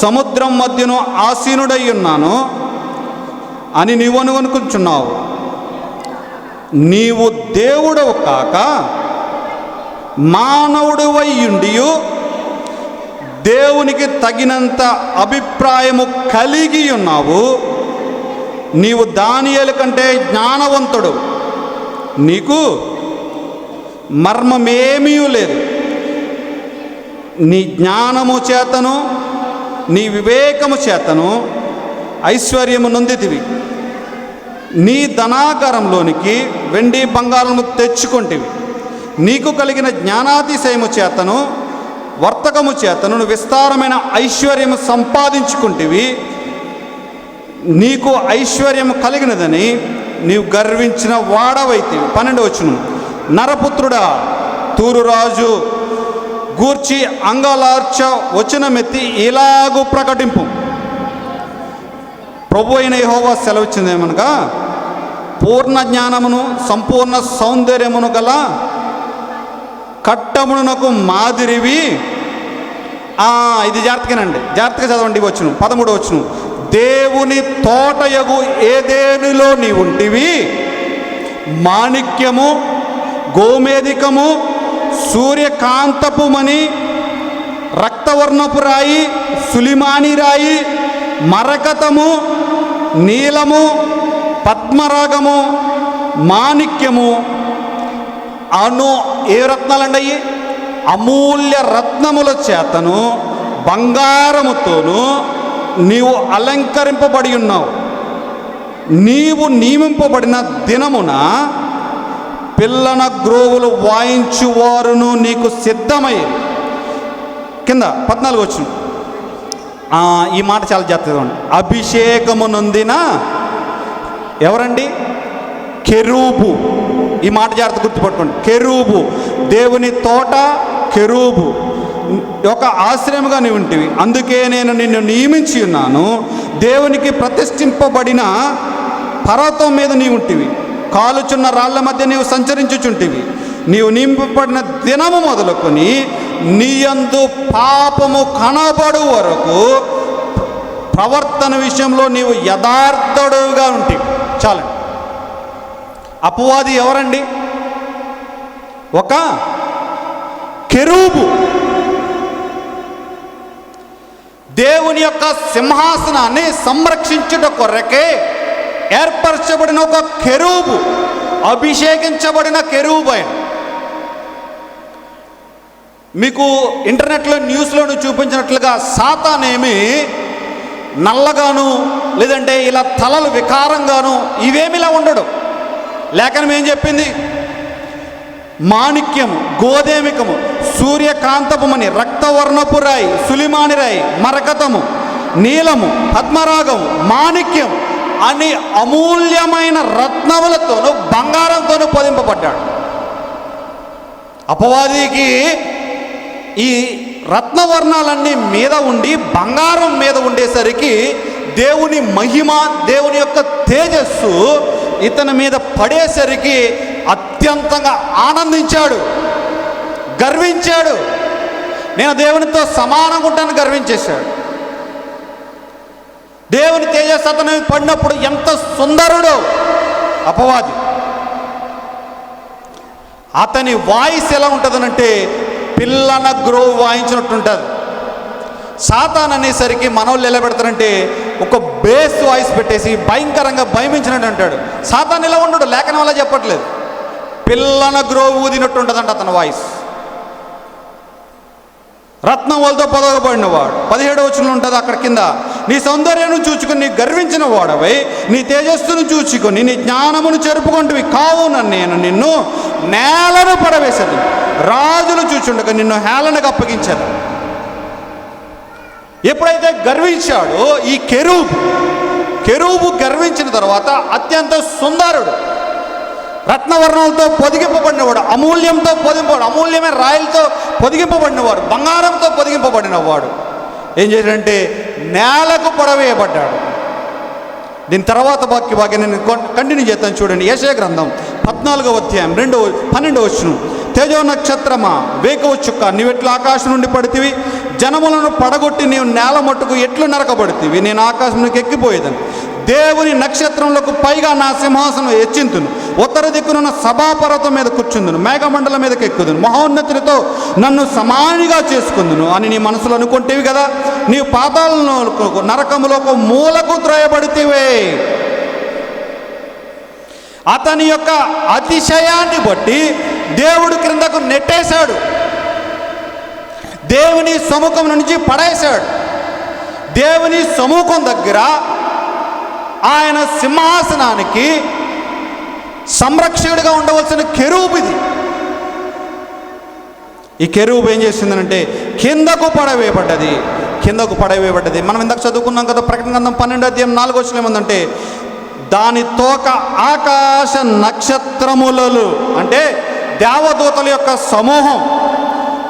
సముద్రం మధ్యను ఆసీనుడై ఉన్నాను అని నీవు అనుకుంటున్నావు. నీవు దేవుడవు కాక మానవుడివై ఉండియు దేవునికి తగినంత అభిప్రాయము కలిగి ఉన్నావు. నీవు దానియేలు కంటే జ్ఞానవంతుడు, నీకు మర్మమేమీ లేదు. నీ జ్ఞానము చేతను నీ వివేకము చేతను ఐశ్వర్యము నొందితివి. నీ ధనాగారంలోనికి వెండి బంగారము తెచ్చుకొంటివి. నీకు కలిగిన జ్ఞానాతిశయము చేతను వర్తకము చేతను విస్తారమైన ఐశ్వర్యము సంపాదించుకుంటివి. నీకు ఐశ్వర్యము కలిగినదని నీవు గర్వించిన వాడవైతివి. 12వ వచనం. నరపుత్రుడా, తూరు రాజు గూర్చి అంగలార్చ వచనమెత్తి ఇలాగూ ప్రకటింపు, ప్రభు అయిన యెహోవా సెలవిచ్చిందేమనగా, పూర్ణ జ్ఞానమును సంపూర్ణ సౌందర్యమును గల కట్టమునకు మాదిరివి. ఇది జాగ్రత్తగా చదవండి. వచనం 13వ వచనం. దేవుని తోటయగు ఏదేనులో నీ ఉంటివి. మాణిక్యము, గోమేధికము, సూర్యకాంతపు మణి, రక్తవర్ణపు రాయి, సులిమాని రాయి, మరకతము, నీలము, పద్మరాగము, మాణిక్యము ఏ రత్నాలండి? అమూల్య రత్నముల చేతను బంగారముతోనూ నీవు అలంకరింపబడి ఉన్నావు. నీవు నియమింపబడిన దినమున పిల్లన గ్రోవులు వాయించువారును నీకు సిద్ధమై. కింద 14 వచనం. ఈ మాట చాలా జాగ్రత్తగా ఉంది. అభిషేకము నొందిన ఎవరండి? కెరూబు. ఈ మాట జాగ్రత్త గుర్తుపట్టుకోండి. కెరూబు, దేవుని తోట, కెరూబు ఒక ఆశ్రయముగా నీవు ఉంటివి. అందుకే నేను నిన్ను నియమించి ఉన్నాను. దేవునికి ప్రతిష్ఠింపబడిన పర్వతం మీద నీవు ఉంటివి. కాలుచున్న రాళ్ల మధ్య నీవు సంచరించుచుంటివి. నీవు నింపబడిన దినము మొదలుకొని నీయందు పాపము కనబడు వరకు ప్రవర్తన విషయంలో నీవు యథార్థుడుగా ఉంటివి. చాలండి. అపవాది ఎవరండి? ఒక కెరూబు. దేవుని యొక్క సింహాసనాన్ని సంరక్షించుట కొరకే ఏర్పరచబడిన ఒక కెరూబు, అభిషేకించబడిన కెరూబు ఆయన. మీకు ఇంటర్నెట్లో న్యూస్లోను చూపించినట్లుగా సాతానేమి నల్లగాను లేదంటే ఇలా తలలు వికారంగాను ఇవేమిలా ఉండడు. లేఖనం ఏం చెప్పింది? మాణిక్యము, గోధేమికము, సూర్యకాంతపుమని, రక్తవర్ణపు రాయి, సులిమాని రాయి, మరకతము, నీలము, పద్మరాగము, మాణిక్యం అని అమూల్యమైన రత్నములతోనూ బంగారంతోనూ పొదింపబడ్డాడు. అపవాదికి ఈ రత్నవర్ణాలన్నీ మీద ఉండి బంగారం మీద ఉండేసరికి దేవుని మహిమ, దేవుని యొక్క తేజస్సు ఇతని మీద పడేసరికి అత్యంతంగా ఆనందించాడు, గర్వించాడు. నేను దేవునితో సమానంగా ఉంటానని గర్వించేశాడు. దేవుని తేజస్సు అతని మీద పడినప్పుడు ఎంత సుందరుడు అపవాది. అతని వాయిస్ ఎలా ఉంటుందనంటే పిల్లన గ్రోవ్ వాయించినట్టు ఉంటుంది. సాతాన్ అనేసరికి మనోళ్ళు ఎలా పెడతారంటే ఒక బేస్ వాయిస్ పెట్టేసి భయంకరంగా భయమించినట్టు అంటాడు. సాతాన్ ఇలా ఉండడు, లేఖనం వల్ల చెప్పట్లేదు. పిల్లన గ్రోవ్ ఊదినట్టు ఉంటుందంట అతని వాయిస్. రత్నం వాళ్ళతో పొదగబడినవాడు 17వ వచనంలో ఉంటుంది అక్కడ కింద, నీ సౌందర్యాన్ని చూచుకొని నీ గర్వించిన వాడవై నీ తేజస్సును చూచుకొని నీ జ్ఞానమును చెరుపుకుంటువి కావున నేను నిన్ను నేలను పడవేసేది, రాజులు చూచుండగా నిన్ను హేళనకు అప్పగించేది. ఎప్పుడైతే గర్వించాడో ఈ కెరూబు గర్వించిన తర్వాత అత్యంత సుందరుడు, రత్నవర్ణాలతో పొదిగింపబడినవాడు, అమూల్యంతో పొదింపబడు, అమూల్యమైన రాయలతో పొదిగింపబడినవాడు, బంగారంతో పొదిగింపబడినవాడు ఏం చేశాడంటే నేలకు పడవేయబడ్డాడు. దీని తర్వాత భాగ్యం నేను కంటిన్యూ చేస్తాను చూడండి. యెషయా గ్రంథం 14వ అధ్యాయం 12వ వచనం, తేజో నక్షత్రమా వేకువ చుక్క నీవెట్లు ఆకాశం నుండి పడితివి, జనములను పడగొట్టి నీవు నేల మట్టుకు ఎట్లు నరకబడితివి, నేను ఆకాశంలోకి ఎక్కిపోయేదని, దేవుని నక్షత్రములకు పైగా నా సింహాసనం హెచ్చింతును, ఉత్తర దిక్కునున్న సభాపర్వతం మీద కూర్చుందును, మేఘమండలం మీదకి ఎక్కుదును, మహోన్నతులతో నన్ను సమానిగా చేసుకుందును అని నీ మనసులో అనుకుంటేవి కదా. నీవు పాతాళంలో నరకములకు మూలకు త్రోయబడితివే. అతని యొక్క అతిశయాన్ని బట్టి దేవుడు క్రిందకు నెట్టేశాడు, దేవుని సముఖం నుంచి పడేశాడు. దేవుని సముఖం దగ్గర ఆయన సింహాసనానికి సంరక్షకుడిగా ఉండవలసిన కెరూబు ఇది. ఈ కెరూబు ఏం చేసిందనంటే కిందకు పడవేయబడ్డది. మనం ఇందాక చదువుకున్నాం కదా, ప్రకటన గ్రంథం 12వ అధ్యాయం 4వ వచనం ఏమందంటే దాని తోక ఆకాశ నక్షత్రములలో, అంటే దేవదూతల యొక్క సమూహం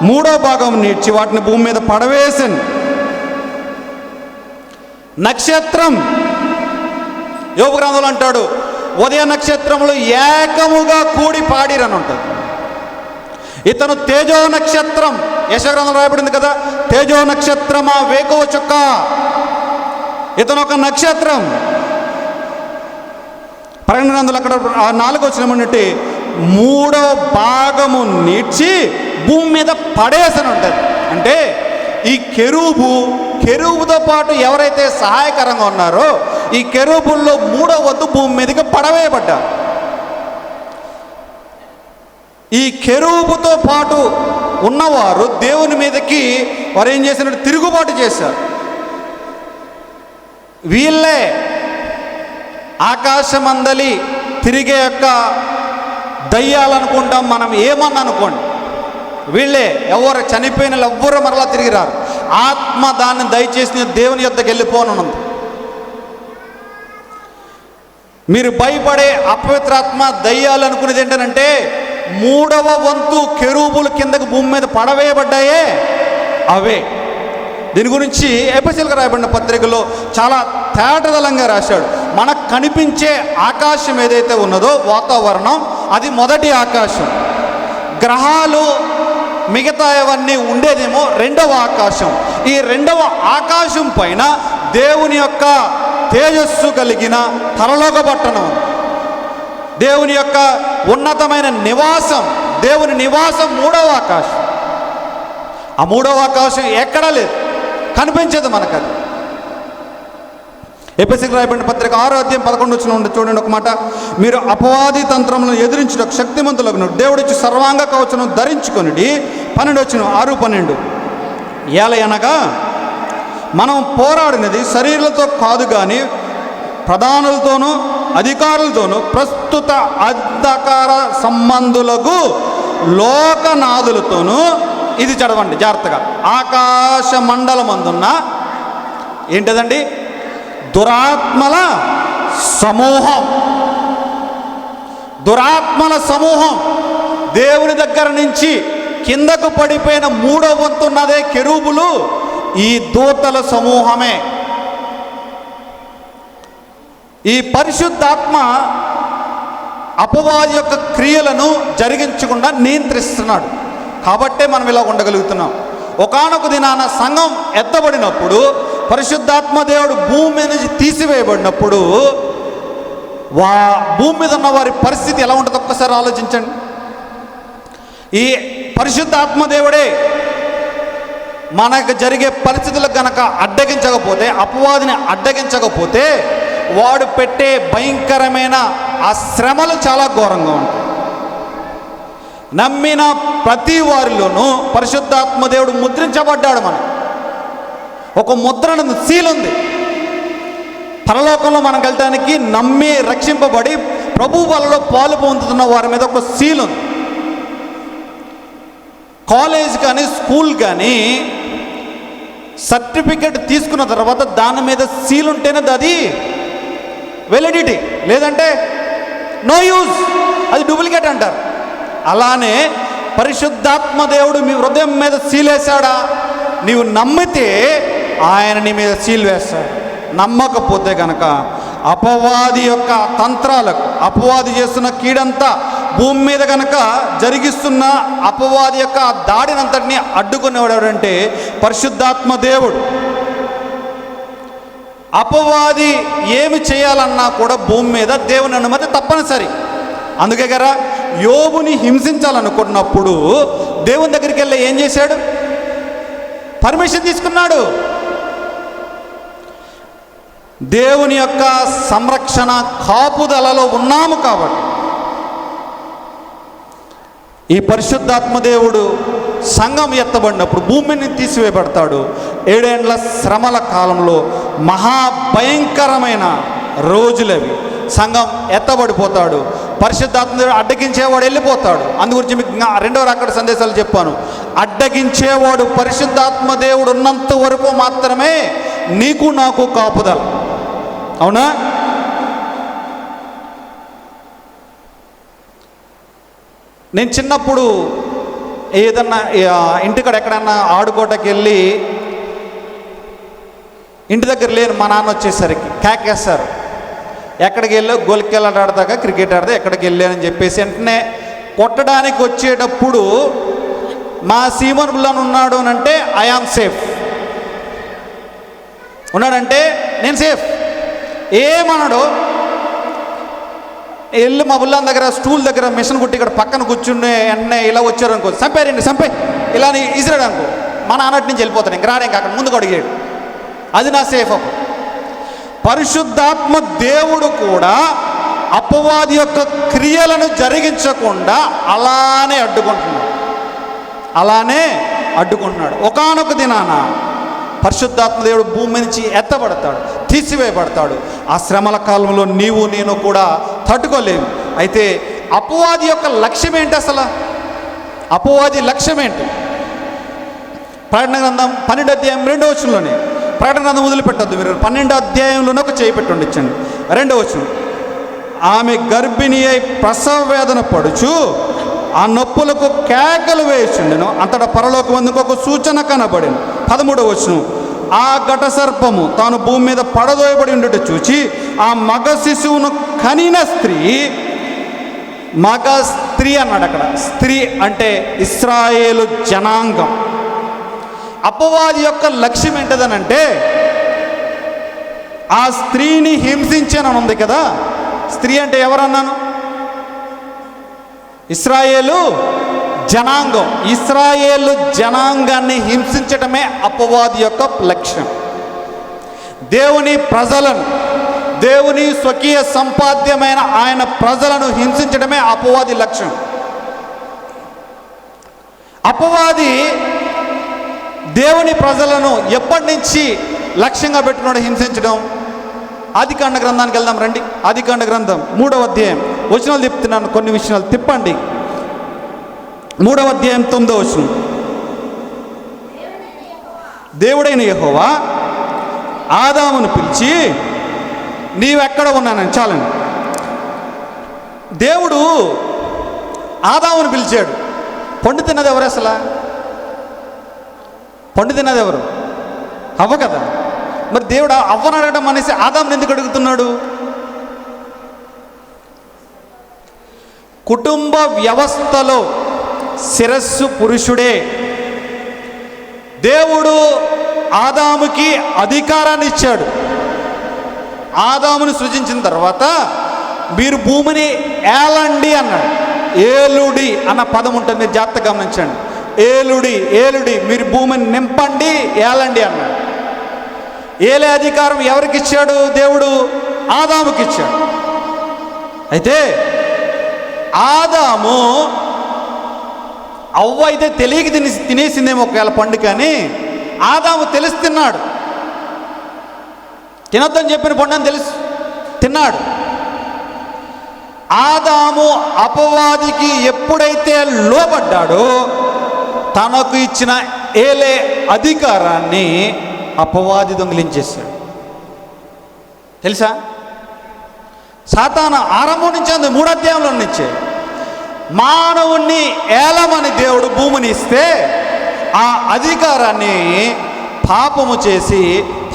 3వ భాగం నీడ్చి వాటిని భూమి మీద పడవేసాను. నక్షత్రం యోబు గ్రంథంలో అంటాడు ఉదయ నక్షత్రములు ఏకముగా కూడి పాడిరని ఉంటుంది. ఇతను తేజో నక్షత్రం, యెషయా గ్రంథంలో రాయబడింది కదా, తేజో నక్షత్రమా వేకువ చుక్క. ఇతను ఒక నక్షత్రం. ప్రకటన గ్రంథంలో అక్కడ 4వ వచనం అంటే 3వ భాగము నీడ్చి భూమి మీద పడేసని ఉంటుంది. అంటే ఈ కెరూబుతో పాటు ఎవరైతే సహాయకరంగా ఉన్నారో ఈ కెరూబుల్లో 3వ వంతు భూమి మీదకి పడవేయబడ్డారు. ఈ కెరూబుతో పాటు ఉన్నవారు దేవుని మీదకి వారు ఏం చేసినట్టు తిరుగుబాటు చేశారు. వీళ్ళే ఆకాశమందలి తిరిగే యొక్క దయ్యాలనుకుంటాం మనం, ఏమన్నా అనుకోండి. వీళ్ళే ఎవరు చనిపోయిన ఎవ్వరూ మరలా తిరిగి రారు. ఆత్మ దాన్ని దయచేసి దేవుని యొద్దకు వెళ్ళిపోనుంది. మీరు భయపడే అపవిత్రాత్మ దయ్యాలు అనుకునేది ఏంటంటే 3వ వంతు కెరూబులు కిందకు భూమి మీద పడవేయబడ్డాయే అవే. దీని గురించి ఎఫెసీయులకు రాయబడిన పత్రికలో చాలా తేటదలంగా రాశాడు. మనకు కనిపించే ఆకాశం ఏదైతే ఉన్నదో వాతావరణం, అది మొదటి ఆకాశం. గ్రహాలు మిగతా అవన్నీ ఉండేదేమో 2వ ఆకాశం. ఈ 2వ ఆకాశం పైన దేవుని యొక్క తేజస్సు కలిగిన పరలోక పట్టణం, దేవుని యొక్క ఉన్నతమైన నివాసం, దేవుని నివాసం 3వ ఆకాశం. ఆ 3వ ఆకాశం ఎక్కడా లేదు, కనిపించదు మనకు. అది ఎఫెసీయులకు రాయబడిన పత్రిక 6వ అధ్యాయం 11వ వచనం చూడండి ఒక మాట, మీరు అపవాది తంత్రములను ఎదిరించుటకు శక్తిమంతులకు దేవుడిచ్చి సర్వాంగ కవచం ధరించుకొనిడి. 12వ వచనం 6:12, ఏలయనగా మనం పోరాడినది శరీరాలతో కాదు కానీ ప్రధానులతోనూ అధికారులతోనూ ప్రస్తుత అంధకార సంబంధులకు లోకనాథులతోనూ, ఇది చదవండి జాగ్రత్తగా, ఆకాశ మండలమందున్న ఏంటిదండి దురాత్మల సమూహం. దురాత్మల సమూహం. దేవుని దగ్గర నుంచి కిందకు పడిపోయిన 3వ వంతు ఉన్నదే కెరూబులు, ఈ దూతల సమూహమే. ఈ పరిశుద్ధాత్మ అపవాది యొక్క క్రియలను జరిగించకుండా నియంత్రిస్తున్నాడు. కాబట్టే మనం ఇలా ఉండగలుగుతున్నాం. ఒకానొక దినాన సంఘం ఎత్తబడినప్పుడు, పరిశుద్ధాత్మ దేవుడు భూమి మీద నుంచి తీసివేయబడినప్పుడు భూమి మీద ఉన్న వారి పరిస్థితి ఎలా ఉంటుందో ఒక్కసారి ఆలోచించండి. ఈ పరిశుద్ధాత్మ దేవుడే మనకు జరిగే పరిస్థితులకు గనక అడ్డగించకపోతే, అపవాదిని అడ్డగించకపోతే, వాడు పెట్టే భయంకరమైన ఆ శ్రమలు చాలా ఘోరంగా ఉంటాయి. నమ్మిన ప్రతి వారిలోనూ పరిశుద్ధాత్మ దేవుడు ముద్రించబడ్డాడు. మనం ఒక ముద్రను సీల్ ఉంది. పరలోకంలో మనం వెళ్ళటానికి నమ్మి రక్షింపబడి ప్రభు వలలో పాలు పొందుతున్న వారి మీద ఒక సీల్ ఉంది. కాలేజ్ కానీ స్కూల్ కానీ సర్టిఫికెట్ తీసుకున్న తర్వాత దాని మీద సీల్ ఉంటేనే అది వెలిడిటీ, లేదంటే నో యూజ్, అది డూప్లికేట్ అంటారు. అలానే పరిశుద్ధాత్మ దేవుడు మీ హృదయం మీద సీల్ వేశాడా, నీవు నమ్మితే ఆయన నీ మీద సీల్ వేస్తాడు. నమ్మకపోతే కనుక అపవాది యొక్క తంత్రాలకు, అపవాది చేస్తున్న కీడంతా భూమి మీద కనుక జరిగిస్తున్న అపవాది యొక్క దాడినంతటినీ అడ్డుకునేవాడు ఎవడంటే పరిశుద్ధాత్మ దేవుడు. అపవాది ఏమి చేయాలన్నా కూడా భూమి మీద దేవుని అనుమతి తప్పనిసరి. అందుకే కదా యోబుని హింసించాలనుకున్నప్పుడు దేవుని దగ్గరికి వెళ్ళి ఏం చేశాడు? పర్మిషన్ తీసుకున్నాడు. దేవుని యొక్క సంరక్షణ కాపుదలలో ఉన్నాము కాబట్టి ఈ పరిశుద్ధాత్మ దేవుడు సంఘం ఎత్తబడినప్పుడు భూమిని తీసివేయబడతాడు. 7 ఏండ్ల శ్రమల కాలంలో మహాభయంకరమైన రోజులవి. సంఘం ఎత్తబడిపోతాడు. పరిశుద్ధాత్మ దేవుడు అడ్డగించేవాడు వెళ్ళిపోతాడు. అందు గురించి మీకు 2వ రాకడ సందేశాలు చెప్పాను. అడ్డగించేవాడు పరిశుద్ధాత్మ దేవుడు ఉన్నంత వరకు మాత్రమే నీకు నాకు కాపుదల. అవునా? నేను చిన్నప్పుడు ఏదన్నా ఇంటికాడ ఎక్కడన్నా ఆడుకోవటానికి వెళ్ళి ఇంటి దగ్గర లేని మా నాన్న వచ్చేసరికి కేకేస్తారు. ఎక్కడికి వెళ్ళో గోల్కెళ్ళ ఆడతాక క్రికెట్ ఆడితే ఎక్కడికి వెళ్ళానని చెప్పేసి వెంటనే కొట్టడానికి వచ్చేటప్పుడు మా సీమన్ బుల్లాన్ ఉన్నాడు అని అంటే ఐ ఆమ్ సేఫ్, ఉన్నాడంటే నేను సేఫ్. ఏమన్నాడు? వెళ్ళి మా బుల్లాన్ దగ్గర స్టూల్ దగ్గర మిషన్ కుట్టి ఇక్కడ పక్కన కూర్చుండే వెంటనే ఇలా వచ్చారు అనుకో, చంపారండి చంపే ఇలా ఇసిరాడు అనుకో, మా నాన్నటి నుంచి వెళ్ళిపోతాను. ఇంక రాడే అక్కడ ముందుకు అడిగాడు. అది నా సేఫ్. అప్పుడు పరిశుద్ధాత్మ దేవుడు కూడా అపవాది యొక్క క్రియలను జరిగించకుండా అలానే అడ్డుకుంటున్నాడు. ఒకానొక దినాన పరిశుద్ధాత్మ దేవుడు భూమి నుంచి ఎత్తబడతాడు, తీసివేయబడతాడు. ఆ శ్రమల కాలంలో నీవు నేను కూడా తట్టుకోలేము. అయితే అపవాది యొక్క లక్ష్యం ఏంటి? అసలు అపవాది లక్ష్యం ఏంటి? ప్రకటన గ్రంథం 12వ అధ్యాయం 2వ వచనంలోనే. ప్రకటన గ్రంథం వదిలిపెట్టద్దు మీరు, 12వ అధ్యాయంలోనే ఒక చేయి పెట్టి ఉండించండి. 2వ వచనం. ఆమె గర్భిణి అయి ప్రసవ వేదన పడుచు ఆ నొప్పులకు కేకలు వేయుచుండెను. అంతటా పరలోకమందుకు ఒక సూచన కనబడెను. 13వ వచనం. ఆ ఘట సర్పము తాను భూమి మీద పడదోయబడి ఉండట చూచి ఆ మగ శిశువును కనిన స్త్రీ, మగ స్త్రీ అన్నాడు అక్కడ. స్త్రీ అంటే ఇశ్రాయేలు జనాంగం. అపవాది యొక్క లక్ష్యం ఏంటదనంటే ఆ స్త్రీని హింసించానని ఉంది కదా. స్త్రీ అంటే ఎవరన్నాను? ఇశ్రాయేలు జనాంగం. ఇశ్రాయేలు జనాంగాన్ని హింసించటమే అపవాది యొక్క లక్ష్యం. దేవుని ప్రజలను, దేవుని స్వకీయ సంపాద్యమైన ఆయన ప్రజలను హింసించడమే అపవాది లక్ష్యం. అపవాది దేవుని ప్రజలను ఎప్పటి నుంచి లక్ష్యంగా పెట్టుకున్నాడు హింసించడం? ఆదికాండ గ్రంథానికి వెళ్దాం రండి. ఆదికాండ గ్రంథం 3వ అధ్యాయం వచనాలు చెప్తున్నాను, కొన్ని విషయాలు తిప్పండి. 3వ అధ్యాయం 9వ వచనం. దేవుడైన యెహోవా ఆదామును పిలిచి నీవెక్కడ ఉన్నానని. చాలండి. దేవుడు ఆదామును పిలిచాడు. పండు తిన్నది ఎవరు? అసలు పండు తిన్నది ఎవరు? అవ్వ కదా. మరి దేవుడు అవ్వను అడగడం అనేసి ఆదాముని ఎందుకు అడుగుతున్నాడు? కుటుంబ వ్యవస్థలో శిరస్సు పురుషుడే. దేవుడు ఆదాముకి అధికారాన్ని ఇచ్చాడు. ఆదాముని సృజించిన తర్వాత మీరు భూమిని ఏలండి అన్నాడు. ఏలుడి అన్న పదం ఉంటుంది, మీరు జాగ్రత్తగా గమనించండి. ఏలుడి ఏలుడి, మీరు భూమిని నింపండి, ఏలండి అన్నాడు. ఏలే అధికారం ఎవరికి ఇచ్చాడు? దేవుడు ఆదాముకి ఇచ్చాడు. అయితే ఆదాము అవ్వ అయితే తెలియక తినేసిందేమో ఒకవేళ పండు, కానీ ఆదాము తెలిసి తిన్నాడు. తినొద్దని చెప్పిన పండు అని తెలిసి తిన్నాడు. ఆదాము అపవాదికి ఎప్పుడైతే లోబడ్డాడో తనకు ఇచ్చిన ఏలే అధికారాన్ని అపవాది దొంగిలించేశాడు. తెలుసా? సాతాను ఆరంభం నుంచి అంది, 3వ అధ్యాయంలో నుంచే మానవుణ్ణి ఏలమని దేవుడు భూమిని ఇస్తే ఆ అధికారాన్ని పాపము చేసి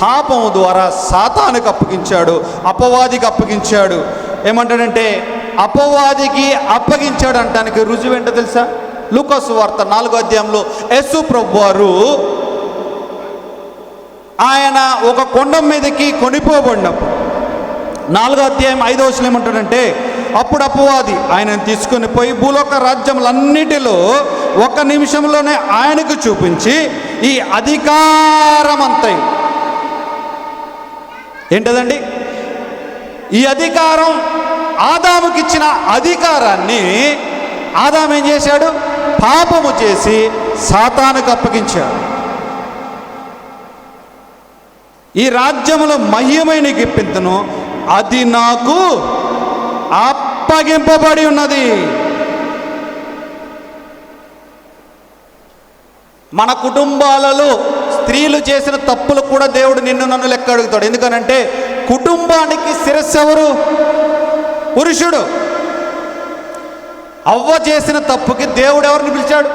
పాపము ద్వారా సాతానుకు అప్పగించాడు, అపవాదికి అప్పగించాడు. ఏమంటాడంటే అపవాదికి అప్పగించాడు అంటానికి రుజువు ఏంటో తెలుసా? లూకా సువార్త 4వ అధ్యాయంలో యేసు ప్రభువారు ఆయన ఒక కొండ మీదకి కొనిపోబడినప్పుడు 4వ అధ్యాయం 5వ వచనం ఏమంటాడంటే, అప్పుడు అపవాది ఆయనను తీసుకొని పోయి భూలోక రాజ్యములన్నిటిలో 1 నిమిషంలోనే ఆయనకు చూపించి ఈ అధికారం అంతయు ఏంటదండి? ఈ అధికారం ఆదాముకి ఇచ్చిన అధికారాన్ని ఆదాము ఏం చేశాడు? పాపము చేసి సాతానుకు అప్పగించాడు. ఈ రాజ్యములో మహిమైన గిప్పింతను అది నాకు అప్పగింపబడి ఉన్నది. మన కుటుంబాలలో స్త్రీలు చేసిన తప్పులు కూడా దేవుడు నిన్ను నన్ను లెక్క అడుగుతాడు. ఎందుకనంటే కుటుంబానికి శిరస్సు ఎవరు? పురుషుడు. అవ్వ చేసిన తప్పుకి దేవుడు ఎవరిని పిలిచాడు?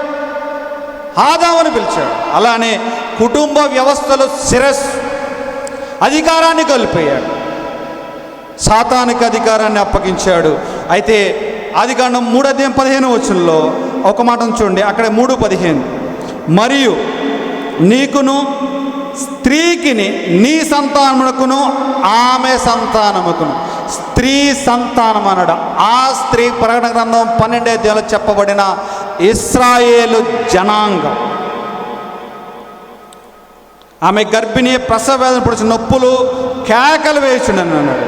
ఆదాముని పిలిచాడు. అలానే కుటుంబ వ్యవస్థలో శిరస్సు అధికారాన్ని కలిపాడు, సాతానికి అధికారాన్ని అప్పగించాడు. అయితే ఆదికాండం 3వ అధ్యాయం 15వ వచనంలో ఒక మాటను చూడండి. అక్కడ 3:15, మరియు నీకును స్త్రీకిని నీ సంతానమునకును ఆమె సంతానముకును. స్త్రీ సంతానం అన్నాడు. ఆ స్త్రీ ప్రకటన గ్రంథం 12వ అధ్యాయంలో చెప్పబడిన ఇశ్రాయేలు జనాంగం. ఆమె గర్భిణి, ప్రసవ వేదన పొడిచిన నొప్పులు, కేకలు వేయుచుండెను అన్నాడు.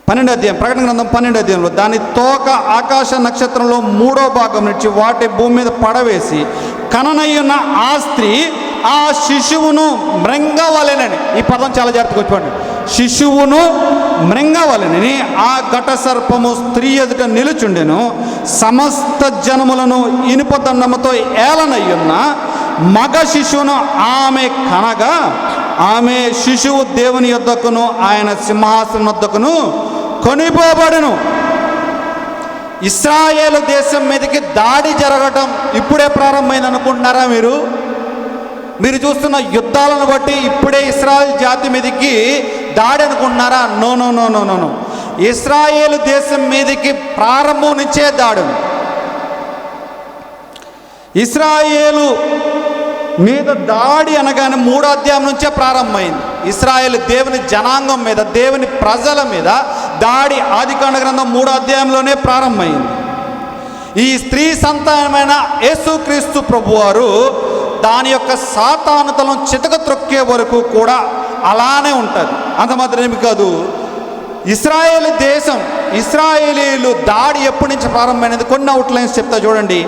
12వ అధ్యాయం ప్రకటన గ్రంథం 12వ అధ్యాయంలో దాని తోక ఆకాశ నక్షత్రంలో 3వ భాగం నుంచి వాటి భూమి మీద పడవేసి కననయ్యున్న ఆ స్త్రీ ఆ శిశువును మృంగవలెనని. ఈ పదం చాలా జాగ్రత్తగా వచ్చి, శిశువును మృంగవలెనని ఆ ఘట సర్పము స్త్రీ ఎదుట నిలుచుండెను. సమస్త జనములను ఇనుప దండముతో ఏలనయ్యున్న మగ శిశువును ఆమె కనగా ఆమె శిశువు దేవుని యొద్దకును ఆయన సింహాసనం వద్దకును కొనిపోబడును. ఇశ్రాయేలు దేశం మీదకి దాడి జరగటం ఇప్పుడే ప్రారంభమైంది అనుకుంటున్నారా? మీరు చూస్తున్న యుద్ధాలను బట్టి ఇప్పుడే ఇశ్రాయేల్ జాతి మీదకి దాడి అనుకుంటున్నారా? No no no no no no. ఇశ్రాయేలు దేశం మీదకి ప్రారంభం నుంచే దాడి. ఇశ్రాయేలు మీద దాడి అనగానే 3వ అధ్యాయం నుంచే ప్రారంభమైంది. ఇశ్రాయేలు దేవుని జనాంగం మీద, దేవుని ప్రజల మీద దాడి ఆదికాండ గ్రంథం 3వ అధ్యాయంలోనే ప్రారంభమైంది. ఈ స్త్రీ సంతానమైన యేసుక్రీస్తు ప్రభువారు దాని యొక్క సాతానుతలను చితక త్రొక్కే వరకు కూడా అలానే ఉంటుంది. అంత మాత్రమే కాదు, ఇశ్రాయేలు దేశం, ఇశ్రాయేలీలు దాడి ఎప్పటి నుంచి ప్రారంభమైనది కొన్ని అవుట్లైన్స్ చెప్తా చూడండి.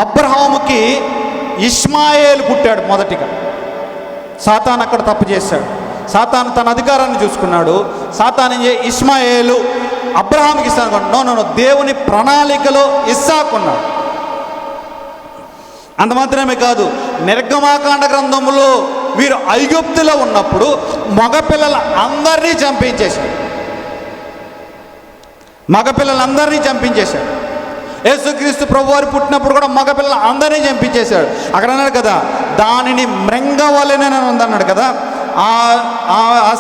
అబ్రహాముకి ఇష్మాయేలు పుట్టాడు మొదటిగా. సాతాను అక్కడ తప్పు చేశాడు. సాతాను తన అధికారాన్ని చూసుకున్నాడు. సాతాను ఇష్మాయేలు అబ్రహాంకి ఇస్తాను. నో నో నో, దేవుని ప్రణాళికలో ఇస్సాకున్నాడు. అంత మాత్రమే కాదు, నిర్గమాకాండ గ్రంథంలో వీరు ఐగుప్తులో ఉన్నప్పుడు మగపిల్లల అందరినీ చంపించేశాడు. మగపిల్లలందరినీ చంపించేశాడు. యేసుక్రీస్తు ప్రభువారు పుట్టినప్పుడు కూడా మగపిల్లలు అందరినీ చంపించేశాడు. అక్కడ అన్నాడు కదా, దానిని మృంగవలెనని ఉందన్నాడు కదా. ఆ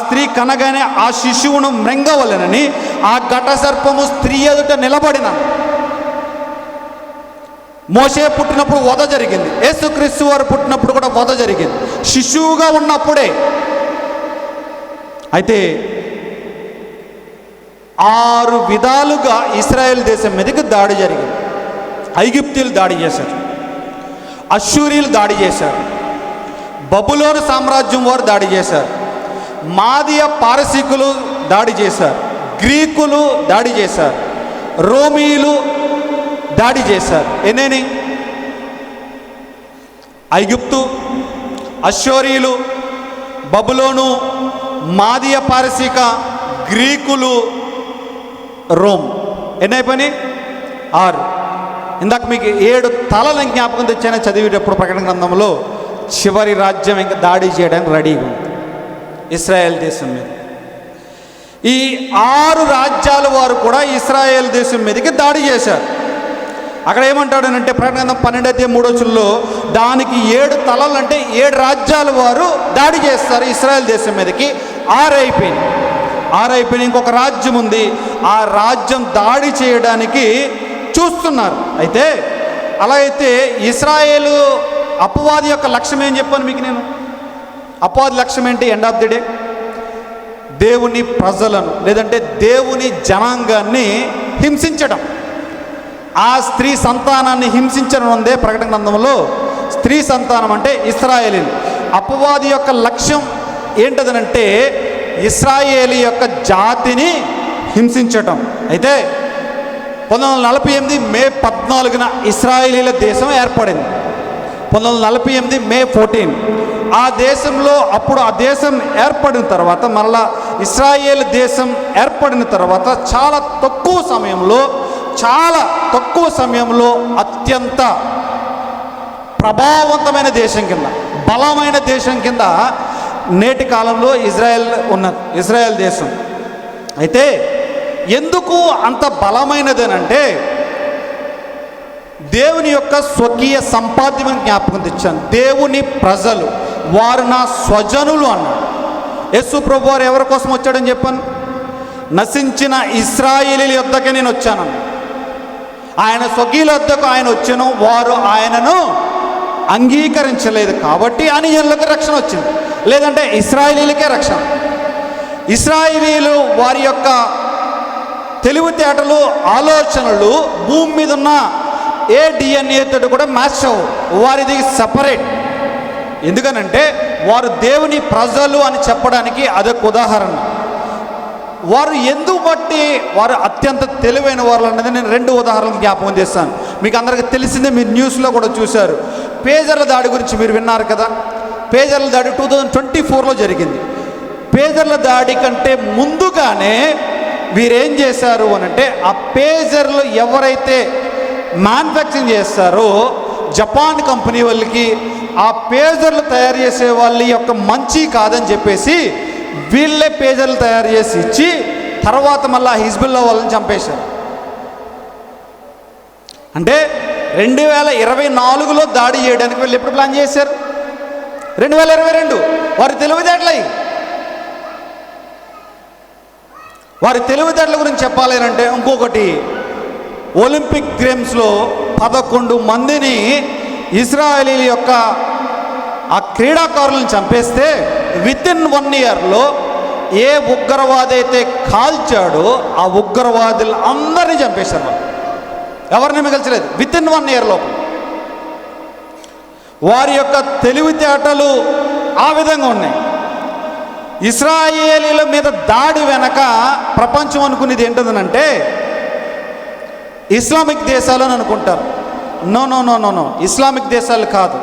స్త్రీ కనగానే ఆ శిశువును మృంగవలెనని ఆ ఘట సర్పము స్త్రీ ఎదుట నిలబడిన. మోషే పుట్టినప్పుడు వధ జరిగింది, యేసుక్రీస్తు వారు పుట్టినప్పుడు కూడా వధ జరిగింది, శిశువుగా ఉన్నప్పుడే. అయితే 6 విధాలుగా ఇశ్రాయేల్ దేశం మీదకి దాడి జరిగింది. ఐగుప్తీయులు దాడి చేశారు, అష్షూరీయులు దాడి చేశారు, బబులోను సామ్రాజ్యం వారు దాడి చేశారు, మాదియ పారసీకులు దాడి చేశారు, గ్రీకులు దాడి చేశారు, రోమీయులు దాడి చేశారు. ఎన్నేని? ఐగుప్తు, అష్షూరీయులు, బబులోను, మాదియ పారసీక, గ్రీకులు, రోమ్. ఎన్నైపోయినాయి? 6. ఇందాక మీకు 7 తలలను జ్ఞాపకం తెచ్చానని చదివేటప్పుడు ప్రకటన గ్రంథంలో చివరి రాజ్యం ఇంకా దాడి చేయడానికి రెడీగా ఉంది ఇశ్రాయేల్ దేశం మీద. ఈ 6 రాజ్యాల వారు కూడా ఇశ్రాయేల్ దేశం మీదకి దాడి చేశారు. అక్కడ ఏమంటాడనంటే ప్రకటన గ్రంథం 12:3 దానికి 7 తలలు అంటే 7 రాజ్యాల వారు దాడి చేస్తారు ఇశ్రాయేల్ దేశం మీదకి. 6 అయిపోయినాయి. ఇంకొక రాజ్యం ఉంది, ఆ రాజ్యం దాడి చేయడానికి చూస్తున్నారు. అయితే అలా అయితే ఇశ్రాయేలు అపవాది యొక్క లక్ష్యం ఏం చెప్పాను మీకు నేను? అపవాది లక్ష్యం ఏంటి? ఎండ్ ఆఫ్ ది డే దేవుని ప్రజలను లేదంటే దేవుని జనాంగాన్ని హింసించడం, ఆ స్త్రీ సంతానాన్ని హింసించడం ఉందే ప్రకటన గ్రంథంలో. స్త్రీ సంతానం అంటే ఇశ్రాయేలీలు. అపవాది యొక్క లక్ష్యం ఏంటదనంటే ఇశ్రాయేలీ యొక్క జాతిని హింసించటం. అయితే 1948 మే 14న ఇశ్రాయేలీల దేశం ఏర్పడింది. 1948 మే 14 ఆ దేశంలో అప్పుడు ఆ దేశం ఏర్పడిన తర్వాత మళ్ళా ఇశ్రాయేల్ దేశం ఏర్పడిన తర్వాత చాలా తక్కువ సమయంలో అత్యంత ప్రభావవంతమైన దేశం కింద, బలమైన దేశం కింద నేటి కాలంలో ఇజ్రాయెల్ దేశం. అయితే ఎందుకు అంత బలమైనదేనంటే దేవుని యొక్క స్వకీయ సంపాద్యం జ్ఞాపకం తెచ్చాను. దేవుని ప్రజలు, వారు నా స్వజనులు అన్నాడు. యేసు ప్రభు వారు ఎవరి కోసం వచ్చాడని చెప్పాను? నశించిన ఇశ్రాయేలీల యొద్దకే నేను వచ్చాను. ఆయన స్వకీయుల యొద్దకు ఆయన వచ్చాను, వారు ఆయనను అంగీకరించలేదు కాబట్టి అన్యజనులకు రక్షణ వచ్చింది, లేదంటే ఇశ్రాయేలీలకే రక్షణ. ఇశ్రాయేలీలు వారి యొక్క తెలివితేటలు, ఆలోచనలు భూమి మీద ఉన్న ఏ DNA తోటి కూడా మ్యాచ్ అవ్వవు, వారిది సపరేట్. ఎందుకనంటే వారు దేవుని ప్రజలు అని చెప్పడానికి అదొక ఉదాహరణ. వారు ఎందుకు బట్టి వారు అత్యంత తెలివైన వారు అన్నది నేను 2 ఉదాహరణలు జ్ఞాపకం చేస్తాను. మీకు అందరికీ తెలిసిందే, మీరు న్యూస్లో కూడా చూశారు. పేజర్ల దాడి గురించి మీరు విన్నారు కదా. పేజర్ల దాడి 2024లో జరిగింది. పేజర్ల దాడి కంటే ముందుగానే వీరేం చేశారు అనంటే ఆ పేజర్లు ఎవరైతే మ్యానుఫ్యాక్చరింగ్ చేస్తారో జపాన్ కంపెనీ వాళ్ళకి ఆ పేజర్లు తయారు చేసే వాళ్ళ యొక్క మంచి కాదని చెప్పేసి వీళ్ళే పేజర్లు తయారు చేసి ఇచ్చి తర్వాత మళ్ళీ హిజ్బుల్లా వాళ్ళని చంపేశారు. అంటే 2024లో దాడి చేయడానికి వీళ్ళు ఎప్పుడు ప్లాన్ చేశారు? 2022. వారి తెలివితేటల గురించి చెప్పాలి అంటే ఇంకొకటి, ఒలింపిక్ గేమ్స్లో 11 మందిని ఇశ్రాయేలీల యొక్క ఆ క్రీడాకారులను చంపేస్తే వితిన్ 1 ఇయర్లో ఏ ఉగ్రవాది అయితే కాల్చాడో ఆ ఉగ్రవాదులు అందరినీ చంపేశారు. వాళ్ళు ఎవరిని మిగల్చలేదు వితిన్ 1 ఇయర్ లోపు. వారి యొక్క తెలివితేటలు ఆ విధంగా ఉన్నాయి. ఇశ్రాయేలీల మీద దాడి వెనక ప్రపంచం అనుకునేది ఏంటంటే ఇస్లామిక్ దేశాలు అని అనుకుంటారు. నో, ఇస్లామిక్ దేశాలు కాదు,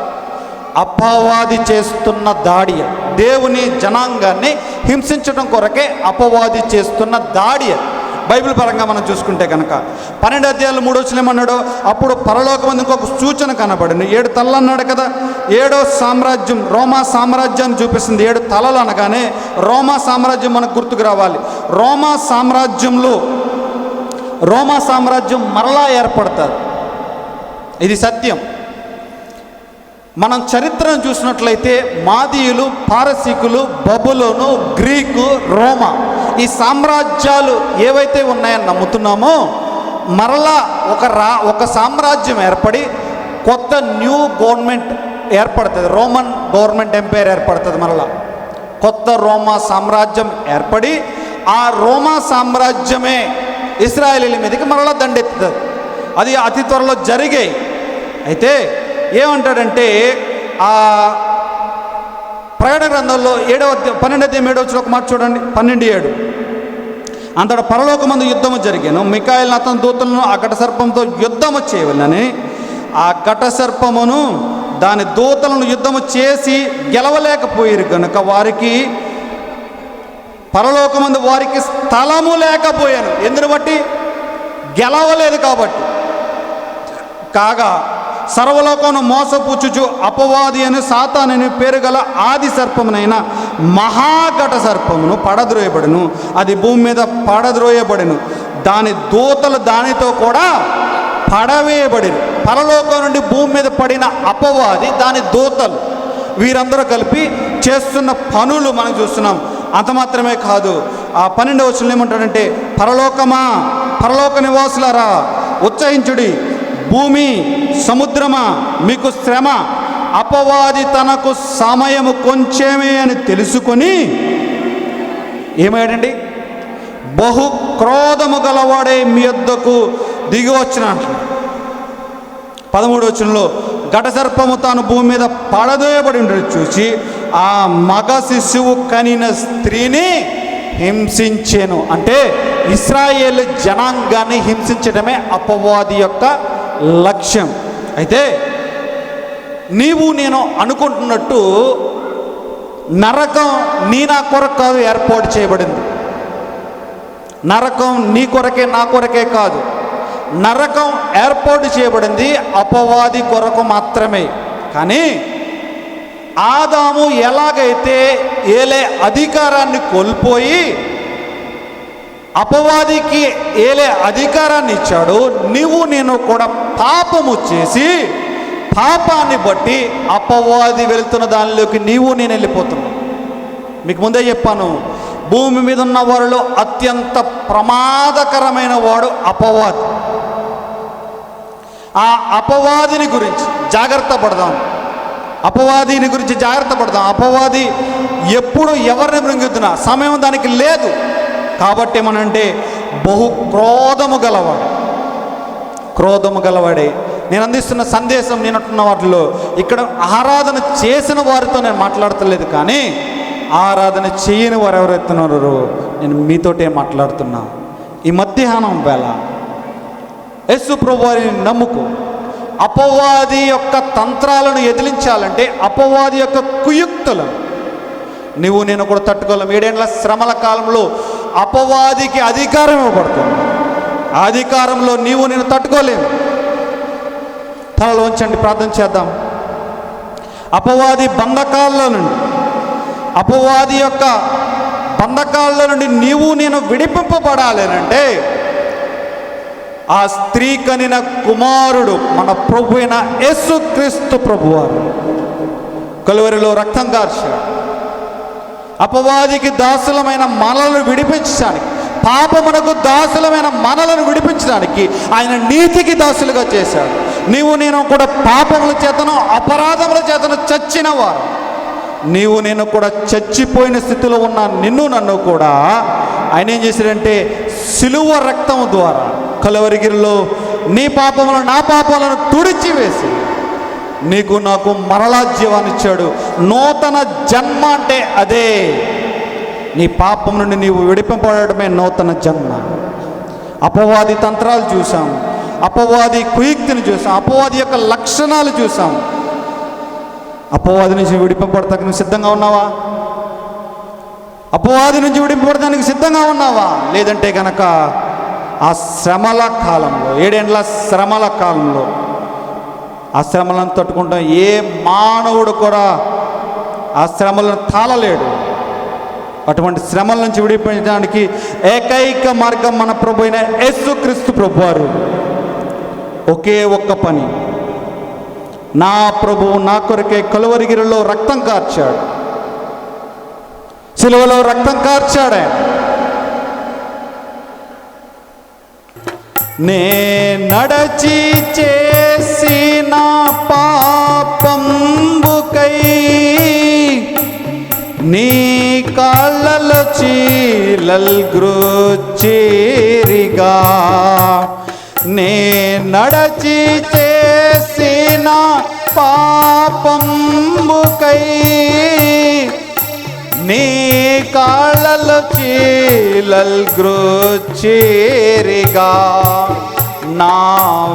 అపవాది చేస్తున్న దాడి, దేవుని జనాంగాన్ని హింసించడం కొరకే అపవాది చేస్తున్న దాడి. బైబిల్ పరంగా మనం చూసుకుంటే కనుక 12:3 ఏమన్నాడు? అప్పుడు పరలోకమందు ఇంకొక సూచన కనబడింది. 7 తలలు అన్నాడు కదా. 7వ సామ్రాజ్యం రోమా సామ్రాజ్యాన్ని చూపిస్తుంది. 7 తలలు అనగానే రోమా సామ్రాజ్యం మనకు గుర్తుకు రావాలి. రోమా సామ్రాజ్యం మరలా ఏర్పడతారు, ఇది సత్యం. మనం చరిత్రను చూసినట్లయితే మాదీయులు, పారసీకులు, బబులోను, గ్రీకు, రోమా ఈ సామ్రాజ్యాలు ఏవైతే ఉన్నాయని నమ్ముతున్నామో మరలా ఒక సామ్రాజ్యం ఏర్పడి కొత్త న్యూ గవర్నమెంట్ ఏర్పడుతుంది. రోమన్ గవర్నమెంట్ ఎంపైర్ ఏర్పడుతుంది. మరలా కొత్త రోమా సామ్రాజ్యం ఏర్పడి ఆ రోమా సామ్రాజ్యమే ఇశ్రాయేలీల మీదకి మరలా దండెత్తుతుంది. అది అతి త్వరలో జరిగాయి. అయితే ఏమంటాడంటే ఆ ప్రకటన గ్రంథంలో 12:7 ఒక మాట చూడండి. 12:7 అంతటా పరలోకమందు యుద్ధము జరిగాను, మిఖాయేలు అతని దూతలను ఆ ఘట సర్పంతో యుద్ధము చేయవలెనని ఆ ఘట సర్పమును దాని దూతలను యుద్ధము చేసి గెలవలేకపోయారు కనుక వారికి పరలోకమందు వారికి స్థలము లేకపోయాను. ఎందుని బట్టి? గెలవలేదు కాబట్టి. కాగా సర్వలోకమును మోసపుచ్చుచు అపవాది అని సాతానని పేరు గల ఆది సర్పమునైన మహాఘట సర్పమును పడద్రోయబడును. అది భూమి మీద పడద్రోయబడును. దాని దూతలు దానితో కూడా పడవేయబడిను. పరలోకం నుండి భూమి మీద పడిన అపవాది, దాని దూతలు, వీరందరూ కలిపి చేస్తున్న పనులు మనం చూస్తున్నాం. అంత మాత్రమే కాదు, ఆ 12వ వచనంలో ఏమంటాడంటే, పరలోకమా, పరలోక నివాసులారా ఉత్సహించుడి, భూమి సముద్రమా మీకు శ్రమ, అపవాది తనకు సమయము కొంచెమే అని తెలుసుకొని ఏమయ్యాడండి? బహు క్రోధము గలవాడే మీ యొద్దకు దిగి వచ్చిన. 13వ వచనంలో ఘట సర్పము తాను భూమి మీద పడదోయబడి ఉండడం చూసి ఆ మగ శిశువు కనిన స్త్రీని హింసించెను. అంటే ఇశ్రాయేలు జనాంగాన్ని హింసించడమే అపవాది యొక్క లక్ష్యం. అయితే నీవు నేను అనుకుంటున్నట్టు నరకం నా కొరకు కాదు ఏర్పాటు చేయబడింది. నరకం నీ కొరకే నా కొరకే కాదు. నరకం ఏర్పాటు చేయబడింది అపవాది కొరకు మాత్రమే. కానీ ఆదాము ఎలాగైతే ఏలే అధికారాన్ని కోల్పోయి అపవాదికి ఏలే అధికారాన్ని ఇచ్చాడు, నీవు నేను కూడా పాపము చేసి పాపాన్ని బట్టి అపవాది వెళ్తున్న దానిలోకి నీవు నేను వెళ్ళిపోతున్నాను. మీకు ముందే చెప్పాను, భూమి మీద ఉన్న వారిలో అత్యంత ప్రమాదకరమైన వాడు అపవాది. ఆ అపవాదిని గురించి జాగ్రత్త పడదాం. అపవాదిని గురించి జాగ్రత్త పడదాం. అపవాది ఎప్పుడు ఎవరిని మృంగుతున్నా సమయం దానికి లేదు. కాబట్టి ఏమనంటే బహు క్రోధము గలవాడు. క్రోధము గలవాడే. నేను అందిస్తున్న సందేశం నేనంటున్న వాటిలో ఇక్కడ ఆరాధన చేసిన వారితో నేను మాట్లాడతలేదు, కానీ ఆరాధన చేయని వారు ఎవరెత్తున్నారో నేను మీతోటే మాట్లాడుతున్నా. ఈ మధ్యాహ్నం వేళ యేసు ప్రభు వారిని నమ్ముకో. అపవాది యొక్క తంత్రాలను ఎదిరించాలంటే, అపవాది యొక్క కుయుక్తులను నువ్వు నేను కూడా తట్టుకోలేం. 7 ఏళ్ల శ్రమల కాలంలో అపవాదికి అధికారం ఇవ్వబడుతుంది. ఆ అధికారంలో నీవు నేను తట్టుకోలేము. తలలో ఉంచండి, ప్రార్థన చేద్దాం. అపవాది బంధకాల్లో నుండి, అపవాది యొక్క బంధకాల్లో నుండి నీవు నేను విడిపింపబడాలి అంటే ఆ స్త్రీ కనిన కుమారుడు మన ప్రభు అయిన యేసుక్రీస్తు ప్రభువారు కలువరిలో రక్తం కార్చాడు. అపవాదికి దాసులమైన మనలను విడిపించడానికి, పాపమునకు దాసులమైన మనలను విడిపించడానికి ఆయన నీతికి దాసులుగా చేశాడు. నీవు నేను కూడా పాపముల చేతను అపరాధముల చేతను చచ్చిన వారు. నీవు నేను కూడా చచ్చిపోయిన స్థితిలో ఉన్న నిన్ను నన్ను కూడా ఆయన ఏం చేశాడంటే సిలువ రక్తము ద్వారా కలువరిగిరిలో నీ పాపములను నా పాపాలను తుడిచివేసి నీకు నాకు మరలా జీవాన్ని ఇచ్చాడు. నూతన జన్మ అంటే అదే. నీ పాపం నుండి నీవు విడిపింపబడమే నూతన జన్మ. అపవాది తంత్రాలు చూసాం, అపవాది కుయుక్తిని చూసాం, అపవాది యొక్క లక్షణాలు చూసాం. అపవాది నుంచి విడిపింపబడతానికి నువ్వు సిద్ధంగా ఉన్నావా? అపవాది నుంచి విడిపింపబడటానికి సిద్ధంగా ఉన్నావా? లేదంటే కనుక ఆ శ్రమల కాలంలో, 7 ఏళ్ల శ్రమల కాలంలో ఆ శ్రమలను తట్టుకుంటాం. ఏ మానవుడు కూడా ఆ శ్రమలను తాళలేడు. అటువంటి శ్రమల నుంచి విడిపించడానికి ఏకైక మార్గం మన ప్రభు అయిన యేసుక్రీస్తు ప్రభువారు. ఒకే ఒక్క పని, నా ప్రభువు నా కొరకే కలువరిగిరిలో రక్తం కార్చాడు, సిలువలో రక్తం కార్చాడు ఆయన. నే నడచి చేసిన పాపంబుకై నీ కాళ్ళలో చీలల్ గ్రోచేరిగా, నే నడచి చేసిన పాపంబుకై నీ కాళ్ళలో చీలల్ గ్రోచేరిగా, నా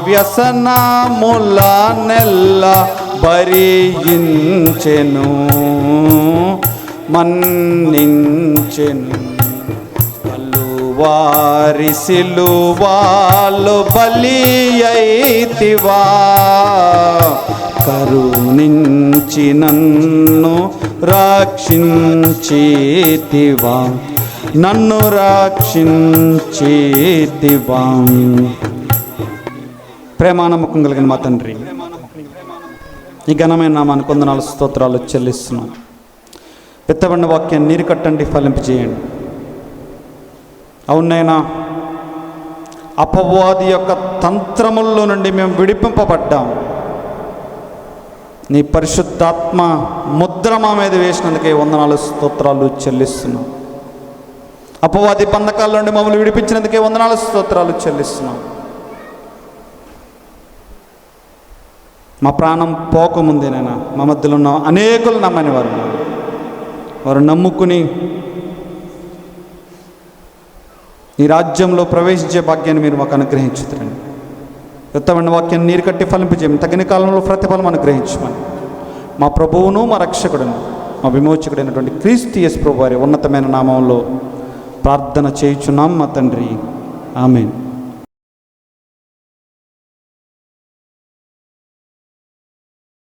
వ్యసనముల నెల్ల భరించెను మన్నించెను. కలువారి సిలువలో బలి అయితివా, కరుణించి నన్ను రక్షించితివా, నన్ను రక్షించితివా. ప్రేమానమ్మకం కలిగిన మా తండ్రి, ఈ ఘనమైన నామానికి వందనాలు స్తోత్రాలు చెల్లిస్తున్నాం. విత్తబడిన వాక్యాన్ని నీరు కట్టండి, ఫలింపజేయండి. అవునైనా అపవాది యొక్క తంత్రముల్లో నుండి మేము విడిపింపబడ్డాం. నీ పరిశుద్ధాత్మ ముద్ర మా మీద వేసినందుకే వందనాలు స్తోత్రాలు చెల్లిస్తున్నాం. అపవాది బంధకాల నుండి మమ్మల్ని విడిపించినందుకే వందనాలు స్తోత్రాలు చెల్లిస్తున్నాం. మా ప్రాణం పోకముందేనైనా మా మధ్యలో ఉన్న అనేకులు నమ్మని వారు నమ్ముకుని ఈ రాజ్యంలో ప్రవేశించే భాగ్యాన్ని మీరు మాకు అనుగ్రహించుతారండి. యుద్ధమైన వాక్యాన్ని నీరు కట్టి ఫలింపజేయమని, తగిన కాలంలో ప్రతిఫలం అనుగ్రహించమని మా ప్రభువును మా రక్షకుడును మా విమోచకుడైనటువంటి క్రీస్తు యేసు ప్రభు వారి ఉన్నతమైన నామంలో ప్రార్థన చేయుచున్నాం మా తండ్రి. ఆమేన్.